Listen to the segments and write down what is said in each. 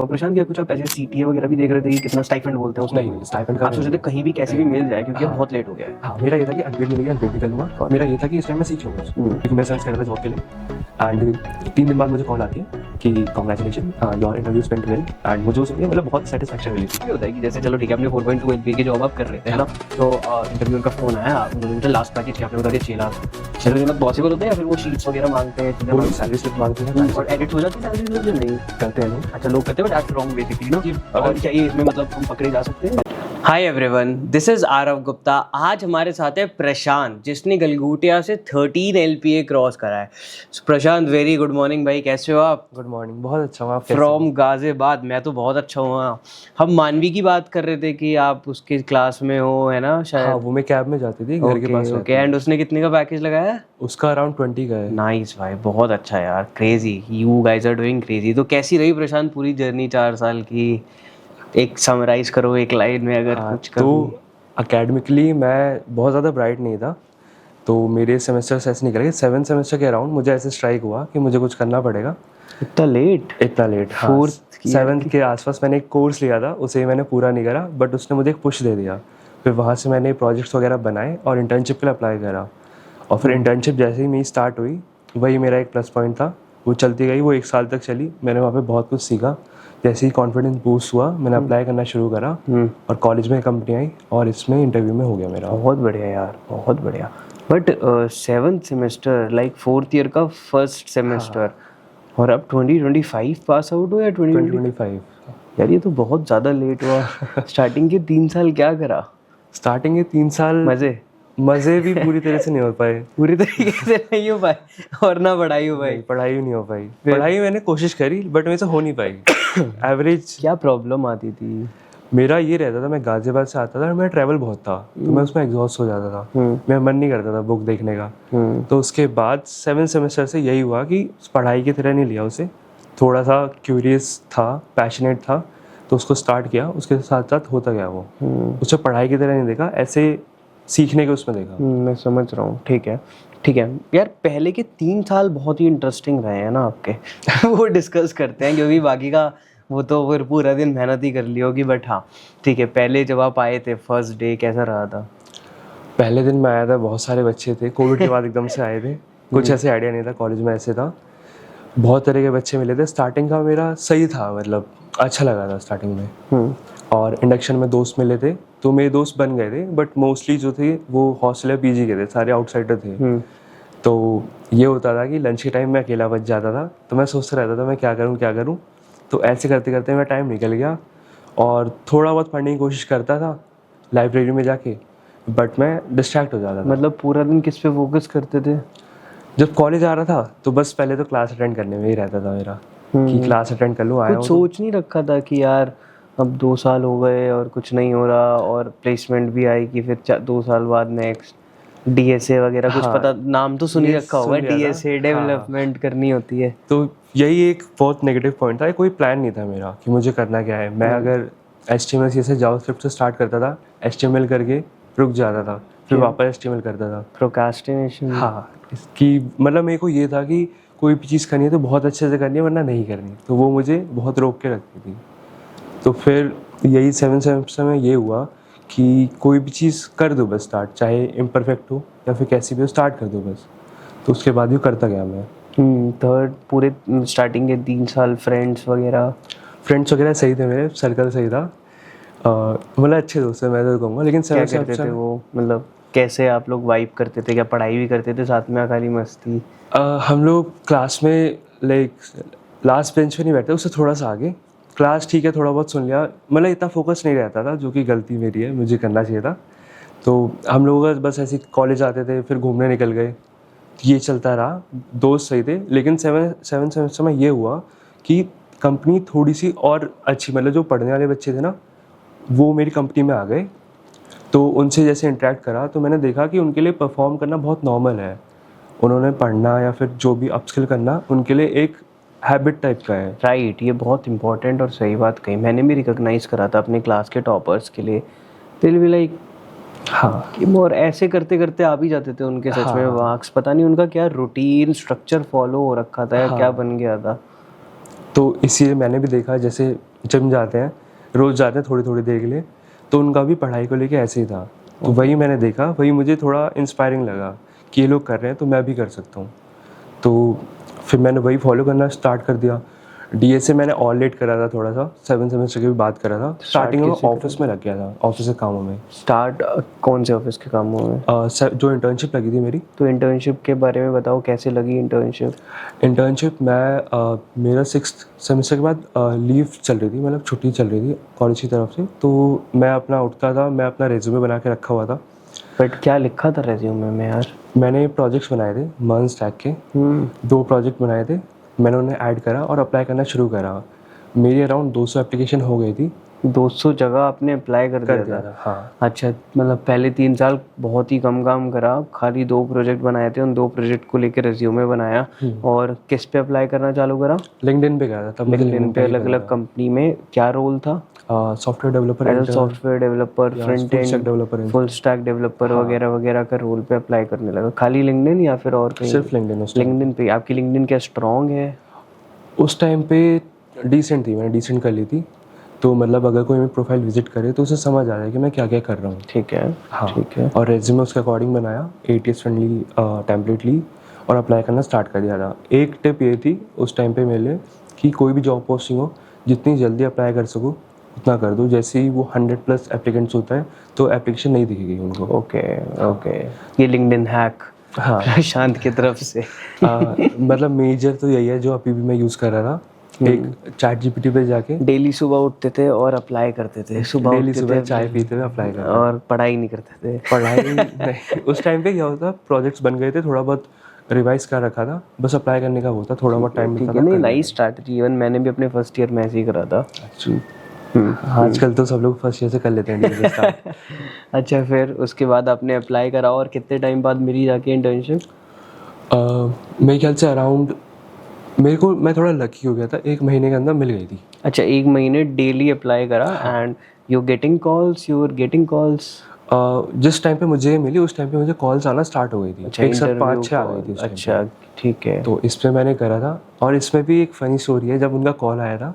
और प्रशांत क्या कुछ आप ऐसे सीटीए वगैरह भी देख रहे थे कि कितना स्टाइपेंड बोलते हैं उसमें? नहीं स्टाइपेंड का आप सोच रहे थे कहीं भी कैसे भी मिल जाए क्योंकि अब हाँ। बहुत लेट हो गया है। हाँ मेरा ये था कि अनपेड मिलेगी अनपेड भी कर लूँगा और मेरा ये था कि इस टाइम मैं सीख लूँगा उसको, क्योंकि मैं सर्च कर रहा था जॉब के लिए। एंड 3 दिन बाद मुझे कॉल आती है कि congratulation your interview went well, and मुझे उसमें मतलब बहुत सेटिस्फैक्शन मिली थी। ये होता है कि जैसे चलो ठीक है आपने 4.2 एलपीए की जॉब आप कर रहे थे है ना, तो इंटरव्यू का फोन आया, उन्होंने लास्ट पैकेज क्या आपने बता दिया 6 लाख। चलो मतलब पॉसिबल होता है या फिर वो शीट्स वगैरह मांगते हैं, चीजें वो मांगते सैलरी स्लिप मांगते हैं हैं और एडिट हो जाती है सैलरी में? नहीं करते हैं लोग। अच्छा लोग करते हैं बट दैट्स रॉन्ग बेसिकली ना। और अगर- क्या ये इसमें मतलब हम पकड़े जा सकते हैं? Hi everyone, this is Aarav Gupta. आज हमारे साथ है प्रशांत, जिसने गलगोटिया से 13 एलपीए क्रॉस करा है। So, प्रशांत वेरी गुड मॉर्निंग भाई, कैसे हो आप? गुड मॉर्निंग, बहुत अच्छा हूँ। आप कैसे फ्रॉम गाजियाबाद। मैं तो बहुत अच्छा हुआ। हम मानवी की बात कर रहे थे कि आप उसके क्लास में हो, है ना हो? हाँ शायद? वो मैं कैब में जाती थी, घर के पास ओके, एंड उसने कितने का पैकेज लगाया है? उसका अराउंड 20 का है। नाइस भाई, बहुत अच्छा यार, crazy. You guys are doing crazy. तो कैसी रही प्रशांत पूरी जर्नी 4 साल की? एक समराइज करो एक लाइन में अगर हाँ कुछ कभी। तो अकेडमिकली मैं बहुत ज़्यादा ब्राइट नहीं था, तो मेरे सेमेस्टर्स ऐसे निकल गए। 7 सेमेस्टर के अराउंड मुझे ऐसे स्ट्राइक हुआ कि मुझे कुछ करना पड़ेगा। इतना लेट? इतना लेट, हाँ। Fourth की 7th के आसपास मैंने एक कोर्स लिया था, उसे मैंने पूरा नहीं करा, बट उसने मुझे एक पुश दे दिया। फिर वहाँ से मैंने प्रोजेक्ट्स वगैरह बनाए और इंटर्नशिप के लिए अप्लाई करा। और फिर इंटर्नशिप जैसे ही मेरी स्टार्ट हुई, वही मेरा एक प्लस पॉइंट था। वो चलती गई, वो 1 साल तक चली। मैंने वहाँ पे बहुत कुछ सीखा। जैसे ही कॉन्फिडेंस बूस्ट हुआ, मैंने अप्लाई करना शुरू करा और कॉलेज में कंपनी आई और इसमें इंटरव्यू में हो गया मेरा। बहुत बढ़िया यार, बहुत बढ़िया। But 7th semester like 4th year का फर्स्ट सेमेस्टर, और अब 2025 पास आउट हो या 2020? 2025। यार ये तो बहुत ज़्यादा लेट हुआ। स्टार्टिंग के 3 साल क्या करा? स्टार्टिंग के 3 साल मज़े भी पूरी तरह से नहीं हो पाए। पूरी तरीके से नहीं हो पाए और ना पढ़ाई हो पाई? नहीं, पढ़ाई भी नहीं हो पाई। पढ़ाई मैंने कोशिश करी बट मेरे से हो नहीं पाई। एवरेज। क्या प्रॉब्लम आती थी? मेरा ये रहता था, मैं गाजियाबाद से आता था और मेरा ट्रैवल बहुत था, तो मैं उसमें एग्जॉस्ट हो जाता था। मेरा मन नहीं करता था बुक देखने का। तो उसके बाद 7 सेमेस्टर से यही हुआ कि पढ़ाई की तरह नहीं लिया उसे, थोड़ा सा क्यूरियस था, पैशनेट था, तो उसको स्टार्ट किया। उसके साथ साथ होता गया वो, उसे पढ़ाई की तरह नहीं देखा, ऐसे सीखने के उसमें देखा। मैं समझ रहा हूँ, ठीक है ठीक है। यार पहले के 3 साल बहुत ही इंटरेस्टिंग रहे हैं ना आपके। वो डिस्कस करते हैं क्योंकि बाकी का वो तो फिर पूरा दिन मेहनत ही कर ली होगी। बट हाँ ठीक है, पहले जब आप आए थे फर्स्ट डे कैसा रहा था? पहले दिन मैं आया था, बहुत सारे बच्चे थे, कोविड के बाद एकदम से आए थे, कुछ ऐसे आइडिया नहीं था कॉलेज में ऐसे था। बहुत तरह के बच्चे मिले थे। स्टार्टिंग का मेरा सही था, मतलब अच्छा लगा था स्टार्टिंग में। और इंडक्शन में दोस्त मिले थे, तो मेरे दोस्त बन गए थे, बट मोस्टली जो थे वो हॉस्टल या पीजी के थे, सारे आउटसाइडर थे। तो ये होता था कि लंच के टाइम मैं अकेला बच जाता था, तो मैं सोचता रहता था मैं क्या करूँ। तो ऐसे करते करते मेरा टाइम निकल गया और थोड़ा बहुत पढ़ने की कोशिश करता था लाइब्रेरी में जाके, बट मैं डिस्ट्रैक्ट हो जाता था। मतलब पूरा दिन किस पे फोकस करते थे? जब कॉलेज आ रहा था तो बस पहले तो क्लास अटेंड करने में ही रहता था मेरा, कि क्लास अटेंड कर लूँ, आया कुछ हूँ सोच नहीं रखा था कि यार अब 2 साल हो गए और कुछ नहीं हो रहा और प्लेसमेंट भी आएगी फिर 2 साल बाद नेक्स्ट डीएसए वगैरह कुछ? हाँ, पता, नाम तो सुन ही ये रखा होगा, सुन लिया था। डीएसए डेवलपमेंट करनी होती है। तो यही एक बहुत नेगेटिव पॉइंट था। कोई प्लान नहीं था मेरा कि मुझे करना क्या है। मैं अगर HTML CSS जावास्क्रिप्ट से स्टार्ट करता था, HTML करके रुक जाता था, फिर वापस HTML करता था। प्रोक्रास्टिनेशन। हाँ, कि मतलब मेरे को ये था कि कोई भी चीज़ करनी है तो बहुत अच्छे से करनी है, वरना नहीं करनी। तो वो मुझे बहुत रोक के रखती थी। तो फिर यही 7 सेमेस्टर में ये हुआ कि कोई भी चीज़ कर दो बस स्टार्ट, चाहे इम्परफेक्ट हो या फिर कैसी भी हो, स्टार्ट कर दो बस। तो उसके बाद भी करता गया मैं। थर्ड पूरे स्टार्टिंग के 3 साल फ्रेंड्स वगैरह सही थे, मेरे सर्कल सही था, मतलब अच्छे दोस्त हैं मैं तो कहूँगा। लेकिन क्या करते थे वो, मतलब कैसे आप लोग वाइब करते थे? क्या पढ़ाई भी करते थे साथ में, खाली मस्ती? हम लोग क्लास में लाइक लास्ट बेंच पे नहीं बैठते, उससे थोड़ा सा आगे। क्लास ठीक है, थोड़ा बहुत सुन लिया, मतलब इतना फोकस नहीं रहता था, जो कि गलती मेरी है, मुझे करना चाहिए था। तो हम लोग बस ऐसे कॉलेज आते थे, फिर घूमने निकल गए, ये चलता रहा। दोस्त सही थे, लेकिन 7 सेमेस्टर में ये हुआ कि कंपनी थोड़ी सी और अच्छी, मतलब जो पढ़ने वाले बच्चे थे ना वो मेरी कंपनी में आ गए। तो उनसे जैसे इंटरेक्ट करा तो मैंने देखा कि उनके लिए परफॉर्म करना बहुत नॉर्मल है। उन्होंने पढ़ना या फिर जो भी अपस्किल करना उनके लिए एक हैबिट टाइप का है। राइट, ये बहुत इंपॉर्टेंट और सही बात कही। मैंने भी रिकॉग्नाइज करा था अपने क्लास के टॉपर्स के लिए। दिल भी लाइक हाँ, कि और ऐसे करते करते आ भी जाते थे उनके सच में मार्क्स। पता नहीं उनका क्या रूटीन स्ट्रक्चर फॉलो हो रखा था या क्या बन गया था। तो इसीलिए मैंने भी देखा, जैसे जिम जाते हैं, रोज़ जाते हैं थोड़ी थोड़ी देर के लिए, तो उनका भी पढ़ाई को लेके ऐसे ही था। तो वही मैंने देखा, वही मुझे थोड़ा इंस्पायरिंग लगा कि ये लोग कर रहे हैं तो मैं भी कर सकता हूँ। तो फिर मैंने वही फॉलो करना स्टार्ट कर दिया। डीएसए मैंने ऑल लेट करा था, थोड़ा सा 7 सेमेस्टर की भी बात करा था। स्टार्टिंग में ऑफिस में लग गया था, ऑफिस के कामों में। स्टार्ट कौन से ऑफिस के कामों में? जो इंटर्नशिप लगी थी मेरी। तो इंटर्नशिप के बारे में बताओ, कैसे लगी इंटर्नशिप? इंटर्नशिप मैं मेरा 6th सेमेस्टर के बाद लीव चल रही थी, मतलब छुट्टी चल रही थी कॉलेज की तरफ से। तो मैं अपना उठता था, मैं अपना रेज्यूमे बना के रखा हुआ था। बट क्या लिखा था रेज्यूमे में यार? मैंने प्रोजेक्ट्स बनाए थे मर्न स्टैक के, 2 प्रोजेक्ट बनाए थे, मैंने उन्हें ऐड करा और अप्लाई करना शुरू करा। मेरी अराउंड 200 एप्लीकेशन हो गई थी। 200 जगह आपने अप्लाई कर दिया था? हाँ। अच्छा, मतलब पहले 3 साल बहुत ही कम काम करा, खाली 2 प्रोजेक्ट बनाए थे, उन 2 प्रोजेक्ट को लेकर रेज्यूमे बनाया। और किस पे अप्लाई करना चालू करा? लिंक्डइन पे गया था तब। लिंक्डइन पे अलग अलग कंपनी में क्या रोल था? Software developer, software developer, front end developer, full stack developer वगैरह वगैरह का रोल पे अप्लाई करने लगा। खाली लिंक्डइन या फिर और कहीं? सिर्फ लिंक्डइन। लिंक्डइन पे। आपकी लिंक्डइन क्या स्ट्रॉन्ग है? उस टाइम पे डिसेंट थी, मैंने डिसेंट कर ली थी। तो मतलब अगर कोई मेरी प्रोफाइल विजिट करे तो उसे समझ आ जाए कि मैं क्या क्या कर रहा हूँ। ठीक है। हाँ, ठीक है। और रेज्यूमे उसके अकॉर्डिंग बनाया, ATS फ्रेंडली टेम्पलेट ली और अप्लाई करना स्टार्ट कर दिया था। एक टिप ये थी उस टाइम पे मेरे लिए कि कोई भी जॉब पोस्टिंग हो, जितनी जल्दी अप्लाई कर सकूँ उतना कर दो। जैसे ही वो 100+ एप्लीकेंट्स होता है तो एप्लीकेशन नहीं दिखेगी उनको। ओके ओके, ये लिंक्डइन हैक हाँ प्रशांत की तरफ से। मतलब मेजर तो यही है जो अभी भी मैं यूज़ कर रहा था। एक ChatGPT पे जाके डेली सुबह उठते थे और अप्लाई करते थे। सुबह डेली उठते सुबह थे चाय पीते हुए अप्लाई कर। और पढ़ाई नहीं करते थे? पढ़ाई नहीं, उस टाइम पे क्या होता, प्रोजेक्ट्स बन गए थे, थोड़ा बहुत रिवाइज कर रखा था, बस अप्लाई करने का होता, थोड़ा बहुत टाइम ठीक मिलता है। था। नहीं, नई स्ट्रैटेजी। इवन मैंने भी अपने फर्स्ट ईयर में ऐसे ही करा था। आजकल तो सब लोग फर्स्ट ईयर से कर लेते हैं degree start। अच्छा, फिर उसके बाद आपने अप्लाई करा और कितने टाइम बाद मिली जाके इंटर्नशिप? मेरे ख्याल से अराउंड, मैं थोड़ा लकी हो गया था, 1 महीने के अंदर मिल गई थी। अच्छा, 1 महीने डेली अप्लाई करा एंड यू गेटिंग कॉल्स? जिस टाइम पे मुझे मिली उस टाइम पे मुझे कॉल्स आना स्टार्ट हो गई थी। अच्छा, एक साथ interview 5-6 आ गई थी उस time अच्छा, ठीक है। पे। तो इस पे मैंने करा था। और इसमें भी एक फनी स्टोरी है, जब उनका कॉल आया था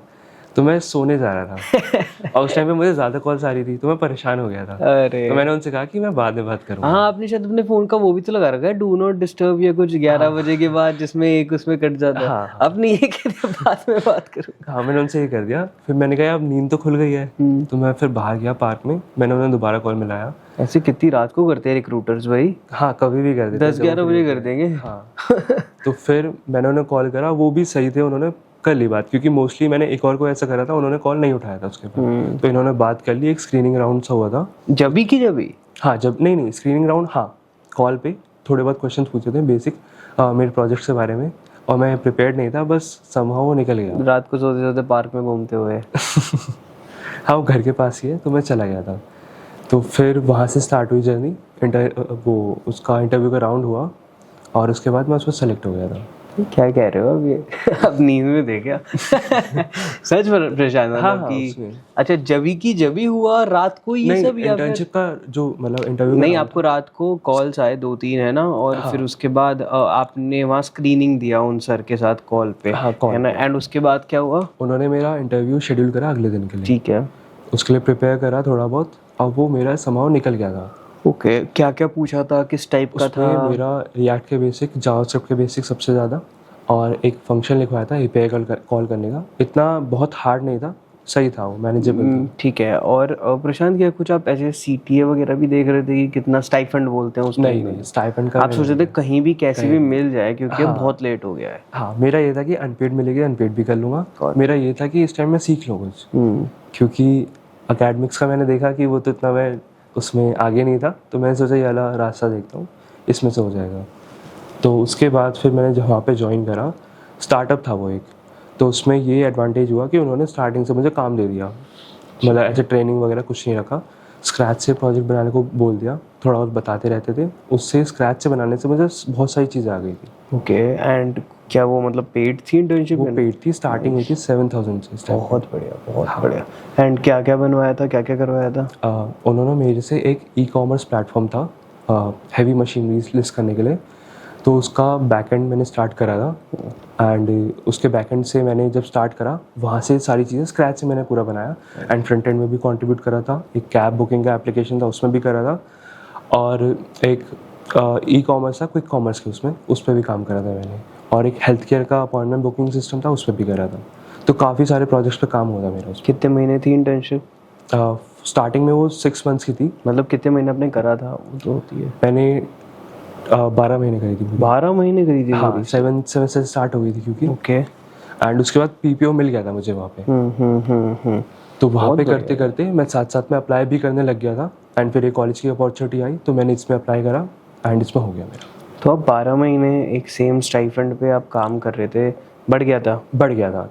तो मैं सोने जा रहा था और उस टाइम पे मुझे ज़्यादा कॉल्स आ रही थी तो मैं परेशान हो गया था। अरे तो मैंने उनसे कहा कि मैं बाद में बात करूँगा। हाँ, आपने शायद अपने फोन का वो भी तो लगा रखा है, डू नॉट डिस्टर्ब या कुछ 11 बजे के बाद, जिसमें एक उसमें कट जाता है। हाँ। अपनी ये कहते बाद में बात करूँ। हाँ, मैंने उनसे ये कर दिया। फिर मैंने कहा अब नींद तो खुल गई है, तो मैं फिर बाहर गया पार्क में, मैंने उन्हें दोबारा कॉल मिलाया। ऐसे कितनी रात को करते हैं रिक्रूटर्स भाई? हाँ, कभी भी कर देते 10-11 बजे कर देंगे। हाँ। तो फिर मैंने उन्हें कॉल करा, वो भी सही थे, उन्होंने कर ली बात, क्योंकि मोस्टली मैंने एक और को ऐसा करा था, उन्होंने कॉल नहीं उठाया था उसके बाद। तो इन्होंने बात कर ली, एक स्क्रीनिंग राउंड सा हुआ था। जबी हाँ, जब नहीं स्क्रीनिंग राउंड, हाँ, कॉल पे थोड़े बहुत क्वेश्चन पूछे थे बेसिक मेरे प्रोजेक्ट के बारे में, और मैं प्रिपेयर्ड नहीं था, बस समहाउ वो निकल गया। रात को सोते सोते पार्क में घूमते हुए? हाँ, वो घर के पास ही है, तो मैं चला गया था। तो फिर वहाँ से स्टार्ट हुई जर्नी। वो उसका इंटरव्यू का राउंड हुआ और उसके बाद मैं उसमें सेलेक्ट हो गया था। क्या कह रहे हो अब ये? अब नींद में थे क्या? सच प्रशांत, मतलब हाँ, कि उसमें। अच्छा, जबी हुआ रात को ये सब, या फिर इंटर्नशिप का जो मतलब इंटरव्यू नहीं, आपको रात को कॉल्स आए 2-3 है ना, और फिर उसके बाद आपने वहाँ स्क्रीनिंग दिया उन सर के साथ कॉल पे, हाँ, call है ना, एंड उसके बाद क्या हुआ? उन्होंने मेरा इंटरव्यू शेड्यूल करा अगले दिन के लिए। ठीक है। उसके लिए प्रिपेयर करा थोड़ा बहुत, और वो मेरा समहाउ निकल गया था। ओके, क्या क्या पूछा था, किस टाइप का था? उसमें मेरा रिएक्ट के बेसिक, जावास्क्रिप्ट के बेसिक सबसे ज़्यादा, और एक फंक्शन लिखवाया था API कॉल करने का। इतना बहुत हार्ड नहीं था, सही था, वो मैनेजेबल। ठीक है। और प्रशांत, क्या कुछ आप ऐसे CTA वगैरह भी देख रहे थे कि कितना स्टाइफंड बोलते हैं उस टाइम? नहीं, स्टाइपेंड का आप सोच रहे थे कहीं भी कैसे भी मिल जाए, क्योंकि अब बहुत लेट हो गया है? हाँ, मेरा ये था कि अनपेड मिलेगी, अनपेड भी कर लूँगा। मेरा ये था कि इस टाइम मैं सीख लूँ कुछ, क्योंकि अकेडमिक्स का मैंने देखा कि वो तो इतना मैं उसमें आगे नहीं था, तो मैंने सोचा ये वाला रास्ता देखता हूँ, इसमें से हो जाएगा। तो उसके बाद फिर मैंने जब वहाँ पे ज्वाइन करा, स्टार्टअप था वो एक, तो उसमें ये एडवांटेज हुआ कि उन्होंने स्टार्टिंग से मुझे काम दे दिया, मतलब ऐसे ट्रेनिंग वगैरह कुछ नहीं रखा, स्क्रैच से प्रोजेक्ट बनाने को बोल दिया, थोड़ा बहुत बताते रहते थे, उससे स्क्रैच से बनाने से मुझे बहुत सारी चीज़ें आ गई थी। ओके, एंड क्या वो मतलब पेड थी इंटर्नशिप? वो पेड थी, स्टार्टिंग हुई थी 7,000 से इस टाइम। बहुत बढ़िया, बहुत बढ़िया। एंड क्या क्या बनवाया था, क्या क्या करवाया था? उन्होंने मेरे से एक ई-कॉमर्स प्लेटफॉर्म था हैवी मशीनरीज लिस्ट करने के लिए, तो उसका बैकएंड मैंने स्टार्ट करा था एंड उसके बैकएंड से मैंने जब स्टार्ट करा वहाँ से सारी चीज़ें स्क्रैच से मैंने पूरा बनाया एंड फ्रंट एंड में भी कंट्रीब्यूट करा था। एक कैब बुकिंग का एप्लीकेशन था उसमें भी करा था और एक ई कॉमर्स था क्विक कॉमर्स के उस पर भी काम करा था मैंने और एक हेल्थ केयर का अपॉइंटमेंट बुकिंग सिस्टम था उस पर भी करा था। तो काफ़ी सारे प्रोजेक्ट्स पे काम हुआ था मेरा। कितने महीने थी इंटर्नशिप? स्टार्टिंग में वो 6 मंथ्स की थी। मतलब कितने महीने आपने करा था वो तो होती है? मैंने 12 महीने करी थी। 12 महीने करी थी? हाँ, 7 से स्टार्ट हो गई थी क्योंकि ओके। एंड उसके बाद पीपीओ मिल गया था मुझे वहाँ पे। तो वहाँ पे करते करते मैं साथ साथ में अप्लाई भी करने लग गया था एंड फिर एक कॉलेज की अपॉर्चुनिटी आई तो मैंने इसमें अप्लाई करा एंड इसमें हो गया मेरा। तो अब 12 महीने एक सेम स्टाइपेंड पे आप काम कर रहे थे, बढ़ गया था?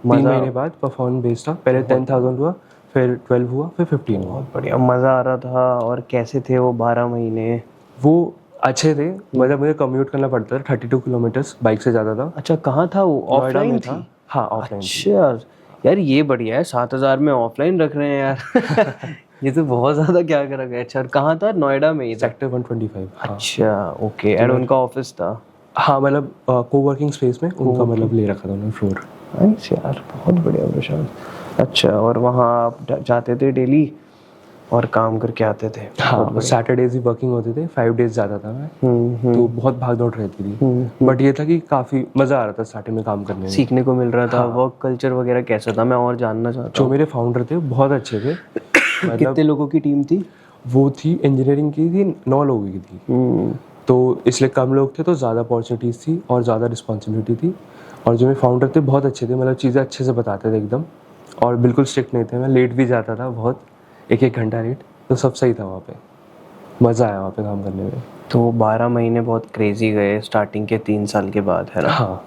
3 महीने बाद परफॉर्मेंस बेस्ड था। पहले 10,000 हुआ, फिर 12 हुआ, फिर 15 हुआ। बहुत बढ़िया, मज़ा आ रहा था। और कैसे थे वो 12 महीने? वो अच्छे थे, मतलब मुझे कम्यूट करना पड़ता था 32 किलोमीटर्स, बाइक से ज़्यादा था। अच्छा, कहाँ था वो? ऑफलाइन थी? हाँ, ऑफलाइन। अच्छा यार, ये बढ़िया है, 7,000 में ऑफलाइन रख रहे हैं यार। ये तो बहुत ज़्यादा क्या करा गया। अच्छा, कहाँ था? नोएडा में ही? सेक्टर 125। अच्छा ओके। एंड उनका ऑफिस था? हाँ, मतलब कोवर्किंग स्पेस में उनका मतलब ले रखा था उन्होंने फ्लोर। अच्छा यार, बहुत बढ़िया प्रशांत। अच्छा, और वहाँ आप जाते थे डेली और काम करके आते थे? हाँ, सैटरडेज ही वर्किंग होते थे, 5 डेज जाता था मैं। तो बहुत भाग दौड़ रहती थी बट ये था कि काफ़ी मज़ा आ रहा था स्टार्टिंग में काम करने में, सीखने को मिल रहा था। वर्क कल्चर वगैरह कैसा था, मैं और जानना चाहता जो मेरे फाउंडर थे बहुत अच्छे थे। हूँ। कितने लोगों की टीम थी? वो थी इंजीनियरिंग की थी, 9 लोगों की थी। तो इसलिए कम लोग थे तो ज़्यादा अपॉर्चुनिटीज़ थी और ज़्यादा रिस्पॉन्सिबिलिटी थी। और जो मेरे फाउंडर थे बहुत अच्छे थे, मतलब चीज़ें अच्छे से बताते थे एकदम और बिल्कुल स्ट्रिक्ट नहीं थे। मैं लेट भी जाता था बहुत, 1-1 घंटा लेट, तो सब सही था वहाँ पे। मज़ा आया वहाँ पे काम करने में। तो 12 महीने बहुत क्रेजी गए स्टार्टिंग के 3 साल के बाद, है ना? हाँ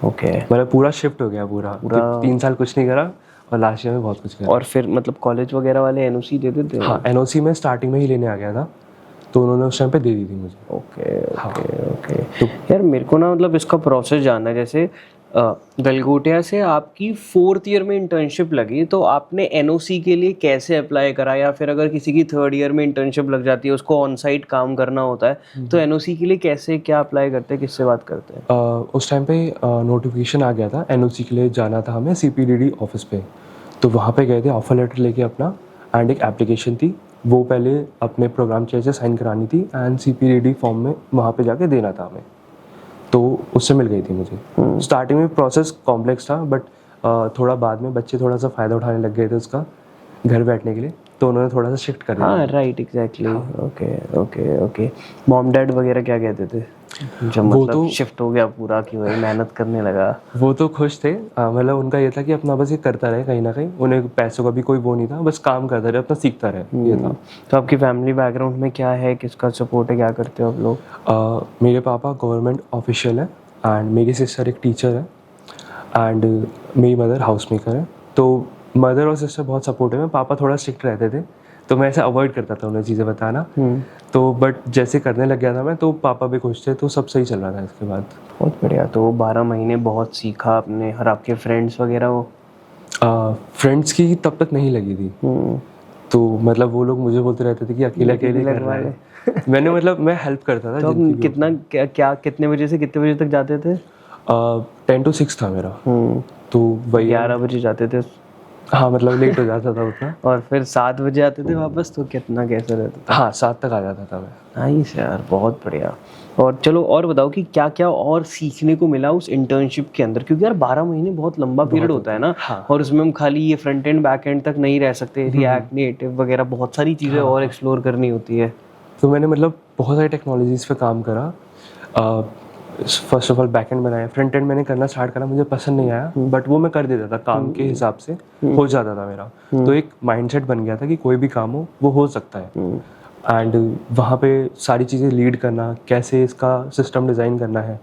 ओके। मतलब पूरा शिफ्ट हो गया पूरा 3 साल कुछ नहीं करा और लास्ट ईयर में बहुत कुछ करा। और फिर मतलब कॉलेज वगैरह वाले एनओसी देते थे? हाँ, एनओसी में स्टार्टिंग में ही लेने आ गया था तो उन्होंने उस टाइम पे दे दी थी मुझे। Okay okay okay. यार मेरे को ना मतलब इसका प्रोसेस जानना है। जैसे गलगोटिया से आपकी 4th ईयर में इंटर्नशिप लगी तो आपने एनओसी के लिए कैसे अप्लाई करा, या फिर अगर किसी की 3rd ईयर में इंटर्नशिप लग जाती है, उसको ऑन साइट काम करना होता है, तो एनओसी के लिए कैसे क्या अप्लाई करते हैं, किससे बात करते हैं? उस टाइम पे नोटिफिकेशन आ गया था एनओसी के लिए जाना था हमें सीपीडीडी ऑफिस पे। तो वहाँ पे गए थे, ऑफर लेटर लेके अपना एंड एक एप्लीकेशन थी, वो पहले अपने प्रोग्राम चेयर से साइन करानी थी एंड सीपीडीडी फॉर्म में वहाँ पे जाके देना था हमें। तो उससे मिल गई थी मुझे। स्टार्टिंग में प्रोसेस कॉम्प्लेक्स था बट थोड़ा बाद में बच्चे थोड़ा सा फ़ायदा उठाने लग गए थे उसका घर बैठने के लिए, तो उन्होंने थोड़ा सा शिफ्ट कर दिया। हाँ right, exactly. Okay okay okay. Mom dad वगैरह क्या कहते थे जब मतलब शिफ्ट हो गया पूरा कि भाई मेहनत करने लगा? वो तो खुश थे, मतलब उनका ये था कि अपना बस ये करता रहे, कहीं ना कहीं उन्हें पैसों का भी कोई वो नहीं था, बस काम करता रहे, अपना सीखता रहे, ये था। तो आपकी फैमिली बैकग्राउंड में क्या है, किसका सपोर्ट है, क्या करते हो आप लोग? मेरे पापा गवर्नमेंट ऑफिशियल है एंड मेरी सिस्टर एक टीचर है एंड मेरी मदर हाउस मेकर है। तो मदर और सिस्टर बहुत सपोर्टिव है। पापा थोड़ा स्ट्रिक्ट रहते थे तो मैं ऐसे अवॉइड करता था उन्हें चीज़ें बताना। तो बट जैसे करने लग गया था मैं, तो पापा भी खुश थे, तो सब सही चल रहा था इसके बाद। बहुत बढ़िया। तो 12 महीने बहुत सीखा आपने। और आपके फ्रेंड्स वगैरह वो? फ्रेंड्स की तब तक नहीं लगी थी। तो मतलब वो लोग मुझे बोलते रहते थे कि अकेले अकेले कर रहा है। मैंने मतलब मैं हेल्प करता था। तो कितना क्या कितने बजे से कितने बजे तक जाते थे? 10 to 6 था मेरा। तो वही 11 बजे जाते थे? हाँ, मतलब लेट हो जाता था उतना। और फिर 7 बजे आते थे वापस, तो कितना कैसे रहता था? हाँ, 7 तक आ जाता था मैं। नाइस यार, बहुत बढ़िया। और चलो और बताओ कि क्या क्या और सीखने को मिला उस इंटर्नशिप के अंदर, क्योंकि यार 12 महीने बहुत लंबा पीरियड होता है ना। हाँ। और उसमें हम खाली ये फ्रंट एंड बैक एंड तक नहीं रह सकते, रिएक्ट नेटिव वगैरह बहुत सारी चीज़ें और एक्सप्लोर करनी होती है। तो मैंने मतलब बहुत सारी टेक्नोलॉजीज़ पे काम करा। First of all back and बनाया, फ्रंट एंड मैंने करना स्टार्ट करा, मुझे पसंद नहीं आया बट वो मैं कर देता था, काम के हिसाब से हो जाता था मेरा। तो एक माइंडसेट बन गया था कि कोई भी काम हो वो हो सकता है। एंड वहाँ पे सारी चीज़ें लीड करना, कैसे इसका सिस्टम डिज़ाइन करना है,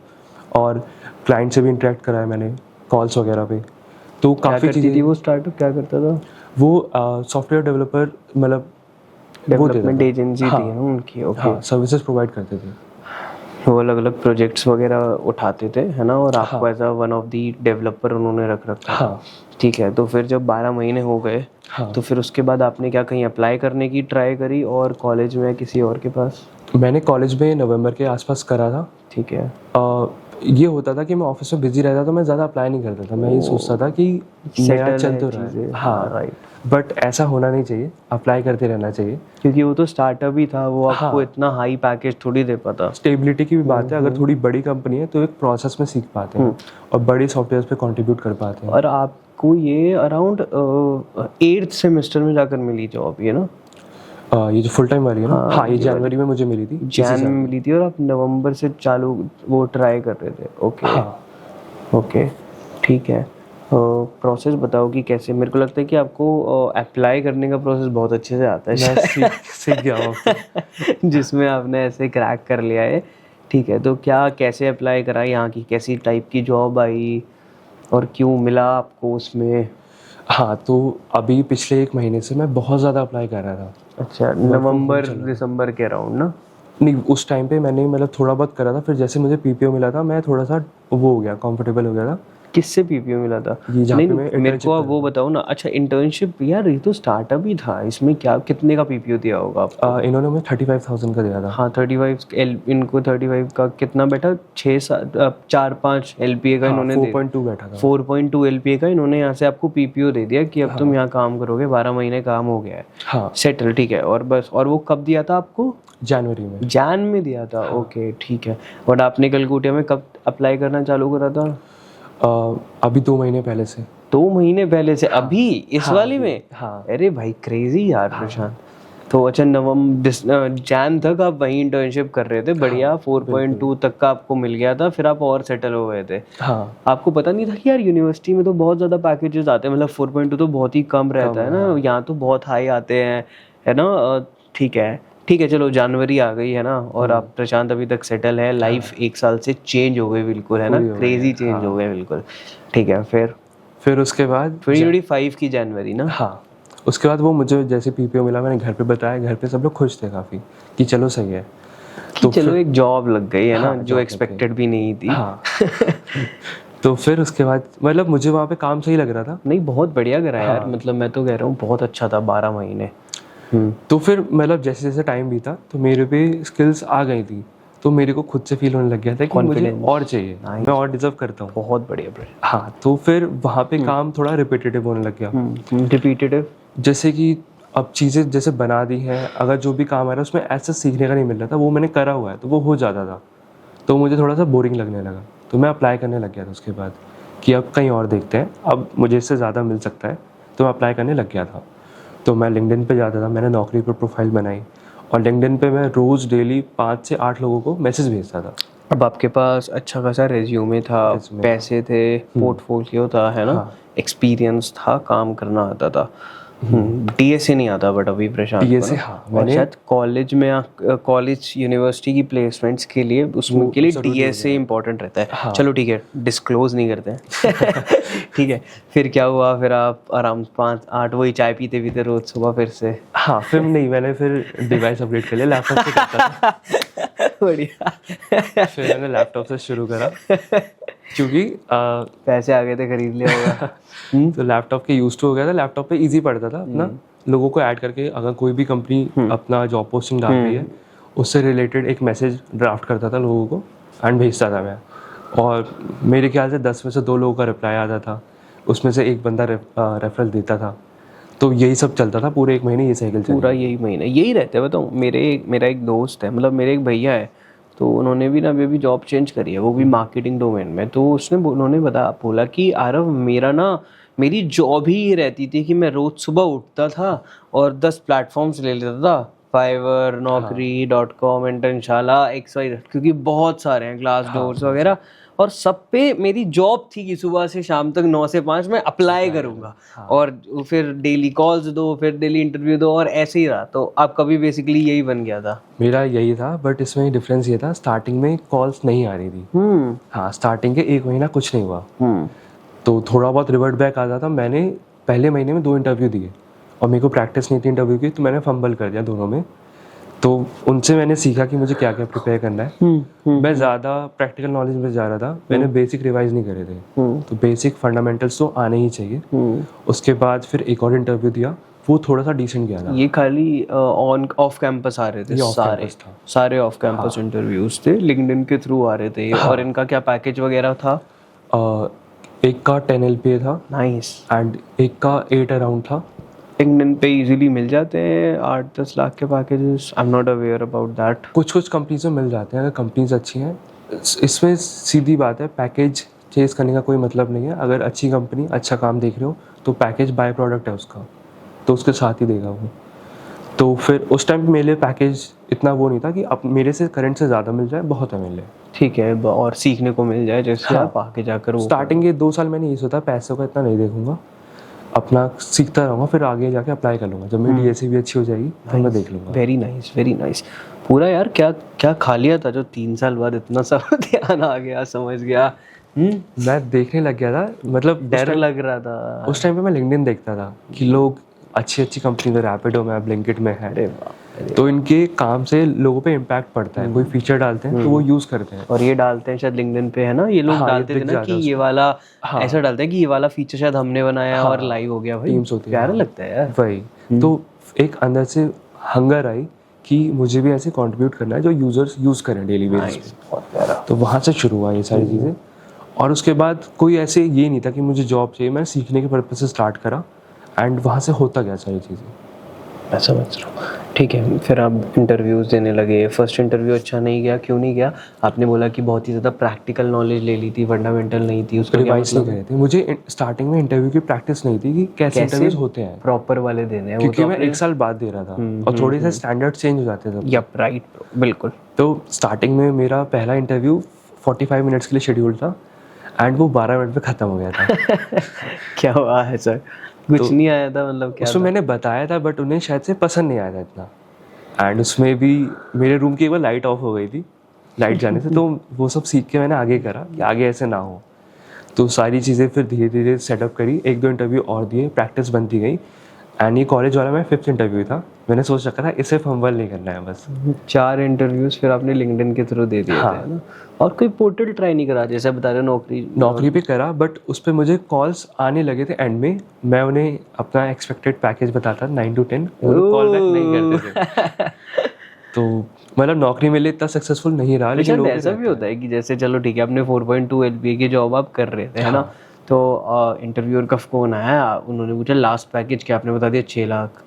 और क्लाइंट से भी इंटरेक्ट करा है मैंने कॉल्स वगैरह पे। तो काफ़ी चीज़ें थी। वो स्टार्टअप क्या करता था? वो सॉफ्टवेयर डेवलपर, मतलब डेवलपमेंट एजेंसी थी ना उनकी? ओके। हाँ, सर्विसेज प्रोवाइड करते थे। वो अलग अलग प्रोजेक्ट्स वगैरह उठाते थे, है ना? और आपको as a one of the developer उन्होंने रख रखा। हाँ, ठीक है। तो फिर जब 12 महीने हो गए, हाँ, तो फिर उसके बाद आपने क्या कहीं अप्लाई करने की ट्राई करी, और कॉलेज में किसी और के पास? मैंने कॉलेज में नवंबर के आसपास करा था, ठीक है। ये होता था कि मैं ऑफिस में बिजी रहता तो मैं ज़्यादा अप्लाई नहीं करता था, मैं ये सोचता था कि मेरा Settle चल है तो रहा चीज़ें, है। हाँ, हाँ right. बट ऐसा होना नहीं चाहिए, अप्लाई करते रहना चाहिए। क्योंकि वो तो स्टार्टअप ही था, वो आपको हाँ। इतना हाई पैकेज थोड़ी दे पाता। स्टेबिलिटी की भी बात है, अगर थोड़ी बड़ी कंपनी है तो एक प्रोसेस में सीख पाते हैं और बड़े सॉफ्टवेयर पे कंट्रीब्यूट कर पाते हैं। और आपको ये अराउंड 8th सेमेस्टर में जाकर मिली जॉब, ये ना? ये जो फुल टाइम वाली है ना, हाँ ये जनवरी में मुझे मिली थी, जैन में मिली थी और आप नवंबर से चालू वो ट्राई कर रहे थे। ओके हाँ। ओके, ठीक है। प्रोसेस बताओ कि कैसे। मेरे को लगता है कि आपको अप्लाई करने का प्रोसेस बहुत अच्छे से आता है मैं सीख गया हूँ। जिसमें आपने ऐसे क्रैक कर लिया है। ठीक है, तो क्या कैसे अप्लाई करा, यहाँ की कैसी टाइप की जॉब आई और क्यों मिला आपको उसमें? हाँ तो अभी पिछले 1 महीने से मैं बहुत ज़्यादा अप्लाई कर रहा था। अच्छा, नवंबर दिसंबर के अराउंड ना? नहीं उस टाइम पे मैंने मतलब थोड़ा बहुत करा था, फिर जैसे मुझे पीपीओ मिला था मैं थोड़ा सा वो हो गया, कंफर्टेबल हो गया था। किससे पीपीओ मिला था? ये जहाँ नहीं पे मैं मेरे internship को कर आप वो बताओ ना। अच्छा, इंटर्नशिप, यार ये तो स्टार्टअप ही था, इसमें क्या कितने का पीपीओ दिया होगा आपको? इन्होंने मुझे 35,000 का दिया था। हाँ 35 इनको 35 का कितना बैठा? 4-5 एलपीए का इन्होंने दे 4.2 बैठा था। 4.2 एलपीए का इन्होंने यहाँ से आपको पीपीओ दे दिया कि अब तुम यहाँ काम करोगे, 12 महीने काम हो गया है, हाँ सेटल। ठीक है, और बस। और वो कब दिया था आपको? जनवरी में। जैन में दिया था। ओके ठीक है। और आपने कलकत्ता में कब अप्लाई करना चालू करा था? अभी 2 महीने पहले से। 2 महीने पहले से? अभी इस वाली में? हाँ। अरे भाई क्रेजी यार प्रशांत। तो अच्छा, जैन तक आप वहीं इंटर्नशिप कर रहे थे, बढ़िया। 4.2 तक का आपको मिल गया था, फिर आप और सेटल हो गए थे। हाँ आपको पता नहीं था कि यार यूनिवर्सिटी में तो बहुत ज़्यादा पैकेजेस आते हैं, मतलब 4.2 तो बहुत ही कम रहता है ना, यहाँ तो बहुत हाई आते हैं, है ना? ठीक है ठीक है, चलो जनवरी आ गई है ना, और आप प्रशांत अभी तक सेटल है। लाइफ 1 साल से चेंज हो गई बिल्कुल, है ना? क्रेजी चेंज हो गए बिल्कुल। ठीक है, फिर उसके बाद 2025 की जनवरी ना? हाँ उसके बाद वो मुझे जैसे पीपीओ मिला, मैंने घर पे बताया, घर पे सब लोग खुश थे काफ़ी कि चलो सही है। तो चलो एक जॉब लग गई है ना, हाँ, जो एक्सपेक्टेड भी नहीं थी। हाँ तो फिर उसके बाद मतलब मुझे वहाँ पे काम सही लग रहा था। नहीं बहुत बढ़िया करा यार, मतलब मैं तो कह रहा हूँ बहुत अच्छा था 12 महीने। तो फिर मतलब जैसे जैसे टाइम बीता तो मेरे पे स्किल्स आ गई थी, तो मेरे को खुद से फील होने लग गया था कि मुझे और चाहिए, मैं और डिजर्व करता हूँ। बहुत बढ़िया। हाँ तो फिर वहाँ पे काम थोड़ा रिपीटेटिव होने लग गया। रिपीटेटिव जैसे कि अब चीज़ें जैसे बना दी हैं, अगर जो भी काम आ रहा है उसमें ऐसा सीखने का नहीं मिल रहा था, वो मैंने करा हुआ है तो वो हो जाता था, तो मुझे थोड़ा सा बोरिंग लगने लगा। तो मैं अप्लाई करने लग गया था उसके बाद कि अब कहीं और देखते हैं, अब मुझे इससे ज़्यादा मिल सकता है, तो मैं अप्लाई करने लग गया था। तो मैं लिंक्डइन पे जाता था, मैंने नौकरी पर प्रोफाइल बनाई और लिंक्डइन पे मैं रोज़ डेली 5 से 8 लोगों को मैसेज भेजता था। अब आपके पास अच्छा खासा रेज्यूमे था, पैसे थे, पोर्टफोलियो था, है ना? एक्सपीरियंस था, काम करना आता था। डीएसए नहीं आता बट अभी प्रशांत डीएसए को, हाँ और शायद कॉलेज में कॉलेज यूनिवर्सिटी की प्लेसमेंट्स के लिए उसमें के लिए डीएसए इंपॉर्टेंट रहता है। हाँ। चलो ठीक है, डिस्क्लोज नहीं करते हैं ठीक है। फिर क्या हुआ? फिर आप आराम 5-8 वही चाय पीते पीते रोज सुबह फिर से? हाँ फिर नहीं, मैंने फिर डिवाइस अपडेट कर लिया, लैपटॉप से करता था। बढ़िया। फिर मैंने लैपटॉप से शुरू करा क्योंकि पैसे आ गए थे, खरीद लिया होगा। तो लैपटॉप के यूज टू हो गया था, लैपटॉप पे इजी पड़ता था अपना लोगों को ऐड करके, अगर कोई भी कंपनी अपना जॉब पोस्टिंग डाल रही है उससे रिलेटेड एक मैसेज ड्राफ्ट करता था लोगों को एंड भेजता था मैं, और मेरे ख्याल से 10 में से 2 लोगों का रिप्लाई आता था, उसमें से एक बंदा रेफरल देता था। तो यही सब चलता था पूरे 1 महीने, ये साइकिल चली। पूरा यही महीना यही रहता है। बताऊँ, मेरा एक दोस्त है, मतलब मेरे एक भैया है, तो उन्होंने भी ना अभी जॉब चेंज करी है, वो भी मार्केटिंग डोमेन में। तो उन्होंने बोला कि आरव मेरी जॉब ही ये रहती थी कि मैं रोज सुबह उठता था और 10 प्लेटफॉर्म्स ले लेता था, फाइवर, नौकरी.com, इंटर्नशाला, XY, क्योंकि बहुत सारे हैं, ग्लास डोर्स वगैरह, और सब पे मेरी जॉब थी कि सुबह से शाम तक 9 से 5 मैं अप्लाई करूंगा, और फिर डेली कॉल्स दो, फिर डेली इंटरव्यू दो, और ऐसे ही रहा। तो आपका भी बेसिकली यही बन गया था? मेरा यही था, बट इसमें डिफरेंस ये था, स्टार्टिंग में कॉल्स नहीं आ रही थी। हाँ स्टार्टिंग के 1 महीना कुछ नहीं हुआ, तो थोड़ा बहुत रिवर्ट बैक आता था। मैंने पहले महीने में 2 इंटरव्यू दिए और मेरे को प्रैक्टिस नहीं थी इंटरव्यू की, तो मैंने फंबल कर दिया दोनों में। तो उनसे मैंने सीखा कि मुझे क्या क्या प्रिपेयर करना है। मैं ज़्यादा प्रैक्टिकल नॉलेज में जा रहा था, मैंने बेसिक रिवाइज नहीं करे थे, तो बेसिक फंडामेंटल्स तो आने ही चाहिए। उसके बाद फिर एक और इंटरव्यू दिया, वो थोड़ा सा डिसेंट गया था। ये खाली ऑन ऑफ कैंपस आ रहे थे ये off सारे campus था। सारे ऑफ कैंपस इंटरव्यूज थे, लिंक्डइन के थ्रू आ रहे थे ये। और इनका क्या पैकेज वगैरह था? एक का 10 LPA था नाइस। एंड एक का 8 अराउंड था। लिंक्डइन पे इजीली मिल जाते हैं 8-10 लाख के packages. I am not aware about that. कुछ कुछ कंपनीज में मिल जाते हैं अगर कंपनीज अच्छी हैं। इसमें सीधी बात है, पैकेज चेज करने का कोई मतलब नहीं है। अगर अच्छी कंपनी अच्छा काम देख रहे हो तो पैकेज बाय प्रोडक्ट है उसका, तो उसके साथ ही देगा वो। तो फिर उस टाइम मेरे लिए पैकेज इतना वो नहीं था कि अब मेरे से करंट से ज़्यादा मिल जाए, बहुत है मेरे लिए। ठीक है, और सीखने को मिल जाए जैसे हाँ। आप आगे जाकर वो स्टार्टिंग के 2 साल मैंने ये सोचा पैसों का इतना नहीं देखूंगा, अपना सीखता रहूँगा, फिर आगे जाके अप्लाई कर लूँगा। जब मेरी DSA भी अच्छी हो जाएगी तो मैं देख लूँगा। Very nice, very nice. पूरा यार क्या क्या खा लिया था जो 3 साल बाद इतना सब ध्यान आ गया, समझ गया। मैं देखने लग गया था, मतलब डर लग रहा था उस टाइम पे मैं लिंक्डइन देखता था कि लोग अच्छी अच्छी कंपनी में, रैपिडो में, ब्लिंकिट में है, तो इनके काम से लोगों पे इम्पैक्ट पड़ता है। कोई फीचर डालते हैं तो वो यूज करते हैं। और ये डालते हैं शायद लिंक्डइन पे, है ना? ये लोग हाँ, ये डालते थे दिख ना जाता कि है ये वाला ऐसा डालते हैं कि ये वाला फीचर शायद हमने बनाया और लाइव हो गया। भाई टीम्स होती है, प्यारा लगता है यार। वही तो एक अंदर से हंगर आई कि मुझे भी ऐसे कंट्रीब्यूट करना है जो यूजर्स यूज करें डेली बेसिस पे। बहुत प्यारा। तो वहाँ से शुरू हुआ ये सारी चीज़ें। और उसके बाद कोई ऐसे ये नहीं था कि मुझे जॉब चाहिए, मैं सीखने के पर्पज से स्टार्ट करा एंड वहाँ से होता गया सारी चीज़ें। मैं समझ रहा हूँ। ठीक है, फिर आप इंटरव्यूज़ देने लगे। फर्स्ट इंटरव्यू अच्छा नहीं गया, क्यों नहीं गया? आपने बोला कि बहुत ही ज़्यादा प्रैक्टिकल नॉलेज ले ली थी, फंडामेंटल नहीं थी, उसका क्या रिवाइज नहीं करे थे। मुझे स्टार्टिंग में इंटरव्यू की प्रैक्टिस नहीं थी कि कैसे इंटरव्यूज होते हैं, प्रॉपर वाले देने हैं। क्योंकि मैं 1 साल बाद दे रहा था और थोड़े से स्टैंडर्ड चेंज हो जाते थे। यप, राइट, बिल्कुल। तो स्टार्टिंग में मेरा पहला इंटरव्यू 45 मिनट्स के लिए शेड्यूल था एंड वो 12 मिनट में ख़त्म हो गया था। क्या हुआ है सर? कुछ नहीं आया था, मतलब क्या? उसमें मैंने बताया था बट उन्हें शायद से पसंद नहीं आया था इतना। एंड उसमें भी मेरे रूम की एक बार लाइट ऑफ हो गई थी, लाइट जाने से। तो वो सब सीख के मैंने आगे करा कि आगे ऐसे ना हो। तो सारी चीज़ें फिर धीरे धीरे सेटअप करी, 1-2 इंटरव्यू और दिए, प्रैक्टिस बनती गई। एंड ये कॉलेज वाला मैं 5th इंटरव्यू था। मैंने सोच रखा था इसे फंबल नहीं करना है बस। 4 इंटरव्यूज फिर आपने लिंक्डइन के थ्रू दे दिए थे, है ना? और कोई पोर्टल ट्राई नहीं करा जैसे बता रहे नौकरी भी करा बट उस पर मुझे कॉल्स आने लगे थे एंड में। मैं उन्हें अपना एक्सपेक्टेड पैकेज बताता 9 to 10, वो लोग कॉल बैक नहीं करते थे। तो मतलब नौकरी मेरे लिए इतना सक्सेसफुल नहीं रहा। लेकिन शायद ऐसा भी होता है कि जैसे चलो ठीक है, आपने 4.2 LPA की जॉब आप कर रहे थे, है ना? तो इंटरव्यूअर का फोन आया, उन्होंने पूछा लास्ट पैकेज क्या, आपने बता दिया 6 लाख।